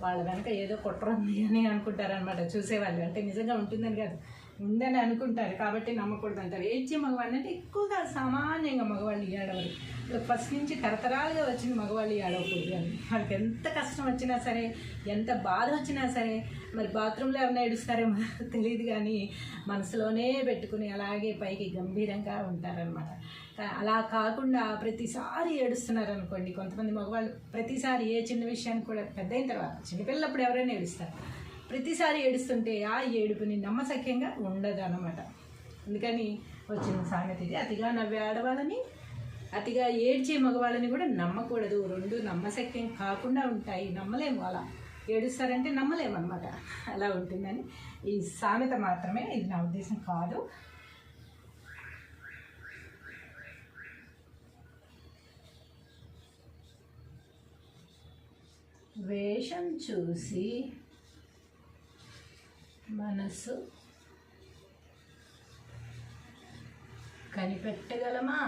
వాళ్ళ వెనక ఏదో కుట్ర ఉంది అని అనుకుంటారనమాట చూసేవాళ్ళు. అంటే నిజంగా ఉంటుందని కాదు, ఉందని అనుకుంటారు, కాబట్టి నమ్మకూడదు అంటారు. ఏడ్చే మగవాళ్ళు అంటే ఎక్కువగా సామాన్యంగా మగవాళ్ళు ఏడవరు, ఫస్ట్ నుంచి తరతరాలుగా వచ్చిన మగవాళ్ళు ఏడవకూడదు అని. వాళ్ళకి ఎంత కష్టం వచ్చినా సరే, ఎంత బాధ వచ్చినా సరే, మరి బాత్రూంలో ఏమైనా ఏడుస్తారేమో తెలియదు కానీ మనసులోనే పెట్టుకుని అలాగే పైకి గంభీరంగా ఉంటారనమాట. అలా కాకుండా ప్రతిసారి ఏడుస్తున్నారు అనుకోండి, కొంతమంది మగవాళ్ళు ప్రతిసారి ఏ చిన్న విషయానికి కూడా పెద్ద అయిన తర్వాత, చిన్నపిల్లప్పుడు ఎవరైనా ఏడుస్తారు, ప్రతిసారి ఏడుస్తుంటే ఆ ఏడుపుని నమ్మశక్యంగా ఉండదు అన్నమాట. అందుకని వచ్చిన సామెత ఇది. అతిగా నవ్వే ఆడవాళ్ళని, అతిగా ఏడ్చే మగవాళ్ళని కూడా నమ్మకూడదు. రెండు నమ్మశక్యం కాకుండా ఉంటాయి, నమ్మలేము. అలా ఏడుస్తారంటే నమ్మలేము అనమాట. అలా ఉంటుందని ఈ సామెత మాత్రమే, ఇది నా ఉద్దేశం కాదు. వేషం చూసి మనసు కనిపెట్టగలమా?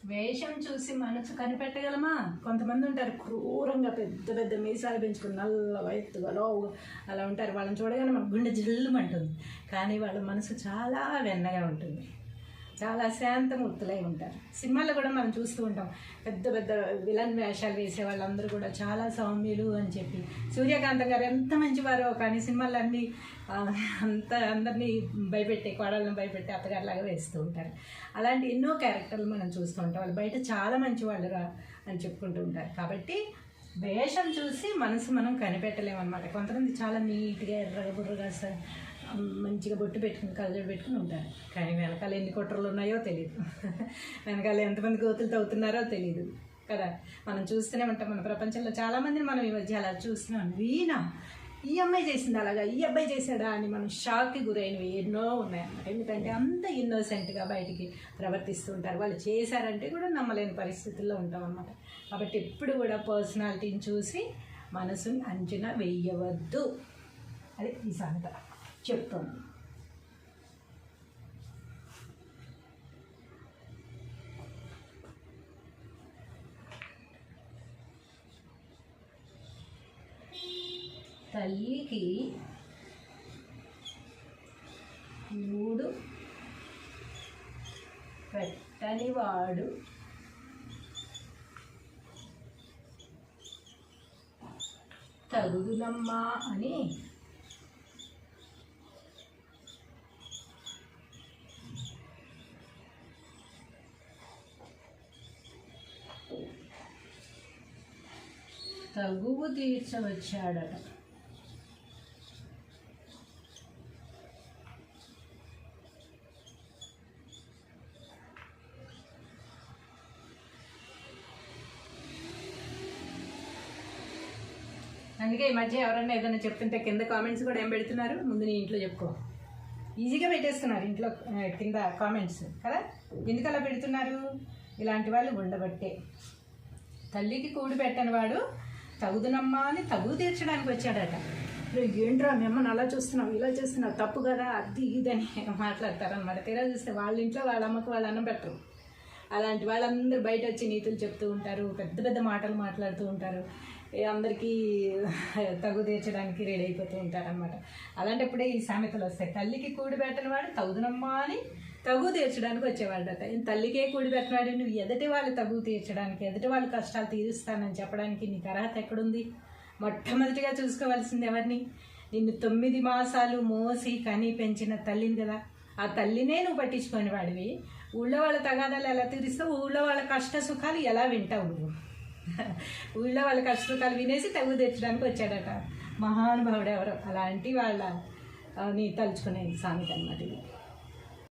వేషం చూసి మనసు కనిపెట్టగలమా? కొంతమంది ఉంటారు క్రూరంగా పెద్ద పెద్ద మీసాలు పెంచుకుని నల్ల ఎత్తుగా లోవుగా అలా ఉంటారు. వాళ్ళని చూడగానే మన గుండె జల్లుమంటుంది, కానీ వాళ్ళ మనసు చాలా వెన్నగా ఉంటుంది, చాలా శాంతమూర్తులై ఉంటారు. సినిమాల్లో కూడా మనం చూస్తూ ఉంటాం, పెద్ద పెద్ద విలన్ వేషాలు వేసే వాళ్ళందరూ కూడా చాలా సౌమ్యులు అని చెప్పి. సూర్యకాంతం గారు ఎంత మంచివారో, కానీ సినిమాల్లో అన్నీ అందరినీ భయపెట్టే, కోడళ్ళని భయపెట్టే అత్తగారిలాగా వేస్తూ ఉంటారు. అలాంటి ఎన్నో క్యారెక్టర్లు మనం చూస్తూ ఉంటాం. వాళ్ళు బయట చాలా మంచివాళ్ళు రా అని చెప్పుకుంటూ ఉంటారు. కాబట్టి వేషం చూసి మనసు మనం కనిపెట్టలేమన్నమాట. కొంతమంది చాలా నీట్గా ఎర్రగా బుర్రగా మంచిగా బొట్టు పెట్టుకుని కళ్ళజోడు పెట్టుకుని ఉంటారు, కానీ వెనకాల ఎన్ని కుట్రలు ఉన్నాయో తెలియదు, వెనకాల ఎంతమంది గోతులు తవ్వుతున్నారో తెలియదు కదా. మనం చూస్తూనే ఉంటాం, మన ప్రపంచంలో చాలామందిని మనం ఈ మధ్య అలా చూస్తున్నాం. వీణా ఈ అమ్మాయి చేసింది అలాగా, ఈ అబ్బాయి చేశాడా అని మనం షాక్కి గురైనవి ఎన్నో ఉన్నాయన్నమాట. ఎందుకంటే అంత ఇన్నోసెంట్గా బయటికి ప్రవర్తిస్తూ ఉంటారు. వాళ్ళు చేశారంటే కూడా నమ్మలేని పరిస్థితుల్లో ఉంటాం అన్నమాట. కాబట్టి ఎప్పుడు కూడా పర్సనాలిటీని చూసి మనసుని అంచనా వేయవద్దు. అది ఈ సామెత చెప్తాను. తల్లికి కూడు పెట్టనివాడు తగుదునమ్మా అని తగువు తీర్చవచ్చాడట. అందుకే ఈ మధ్య ఎవరన్నా ఏదైనా చెప్తుంటే కింద కామెంట్స్ కూడా ఏం పెడుతున్నారు, ముందు నీ ఇంట్లో చెప్పుకో, ఈజీగా పెట్టేస్తున్నారు ఇంట్లో కింద కామెంట్స్ కదా. ఎందుకు అలా పెడుతున్నారు? ఇలాంటి వాళ్ళు ఉండబట్టే. తల్లికి కూడి పెట్టని వాడు తగుదునమ్మా అని తగువు తీర్చడానికి వచ్చాడట. ఏంట్రా మిమ్మల్ని అలా చూస్తున్నావు, ఇలా చూస్తున్నావు, తప్పు కదా, అది ఇదని మాట్లాడతారనమాట. తీరా చూస్తే వాళ్ళ ఇంట్లో వాళ్ళ అమ్మకు వాళ్ళు అన్నం పెట్టరు. అలాంటి వాళ్ళందరూ బయట వచ్చి నీతులు చెప్తూ ఉంటారు, పెద్ద పెద్ద మాటలు మాట్లాడుతూ ఉంటారు, అందరికీ తగు తీర్చడానికి రెడీ అయిపోతూ ఉంటారనమాట. అలాంటప్పుడే ఈ సామెతలు వస్తాయి. తల్లికి కూడి పెట్టని వాడు తగుదునమ్మా అని తగు తీర్చడానికి వచ్చేవాడట. తల్లికే కూడి పెట్టినాడు, నువ్వు ఎదుటి వాళ్ళు తగు తీర్చడానికి, ఎదుటి వాళ్ళ కష్టాలు తీరుస్తానని చెప్పడానికి నీకు అర్హత ఎక్కడుంది? మొట్టమొదటిగా చూసుకోవాల్సింది ఎవరిని? నిన్ను 9 మాసాలు మోసి కని పెంచిన తల్లిని కదా. ఆ తల్లినే నువ్వు పట్టించుకొని వాడివి. ఊళ్ళో వాళ్ళ తగాదాలు ఎలా తీరుస్తావు? ఊళ్ళో వాళ్ళ కష్ట సుఖాలు ఎలా వింటావు నువ్వు? ఊళ్ళో వాళ్ళ కష్ట సుఖాలు వినేసి తగు తెచ్చడానికి వచ్చాడట. మహానుభావుడు ఎవరో అలాంటి వాళ్ళని తలుచుకునే సామెత అన్నమాట ఇది.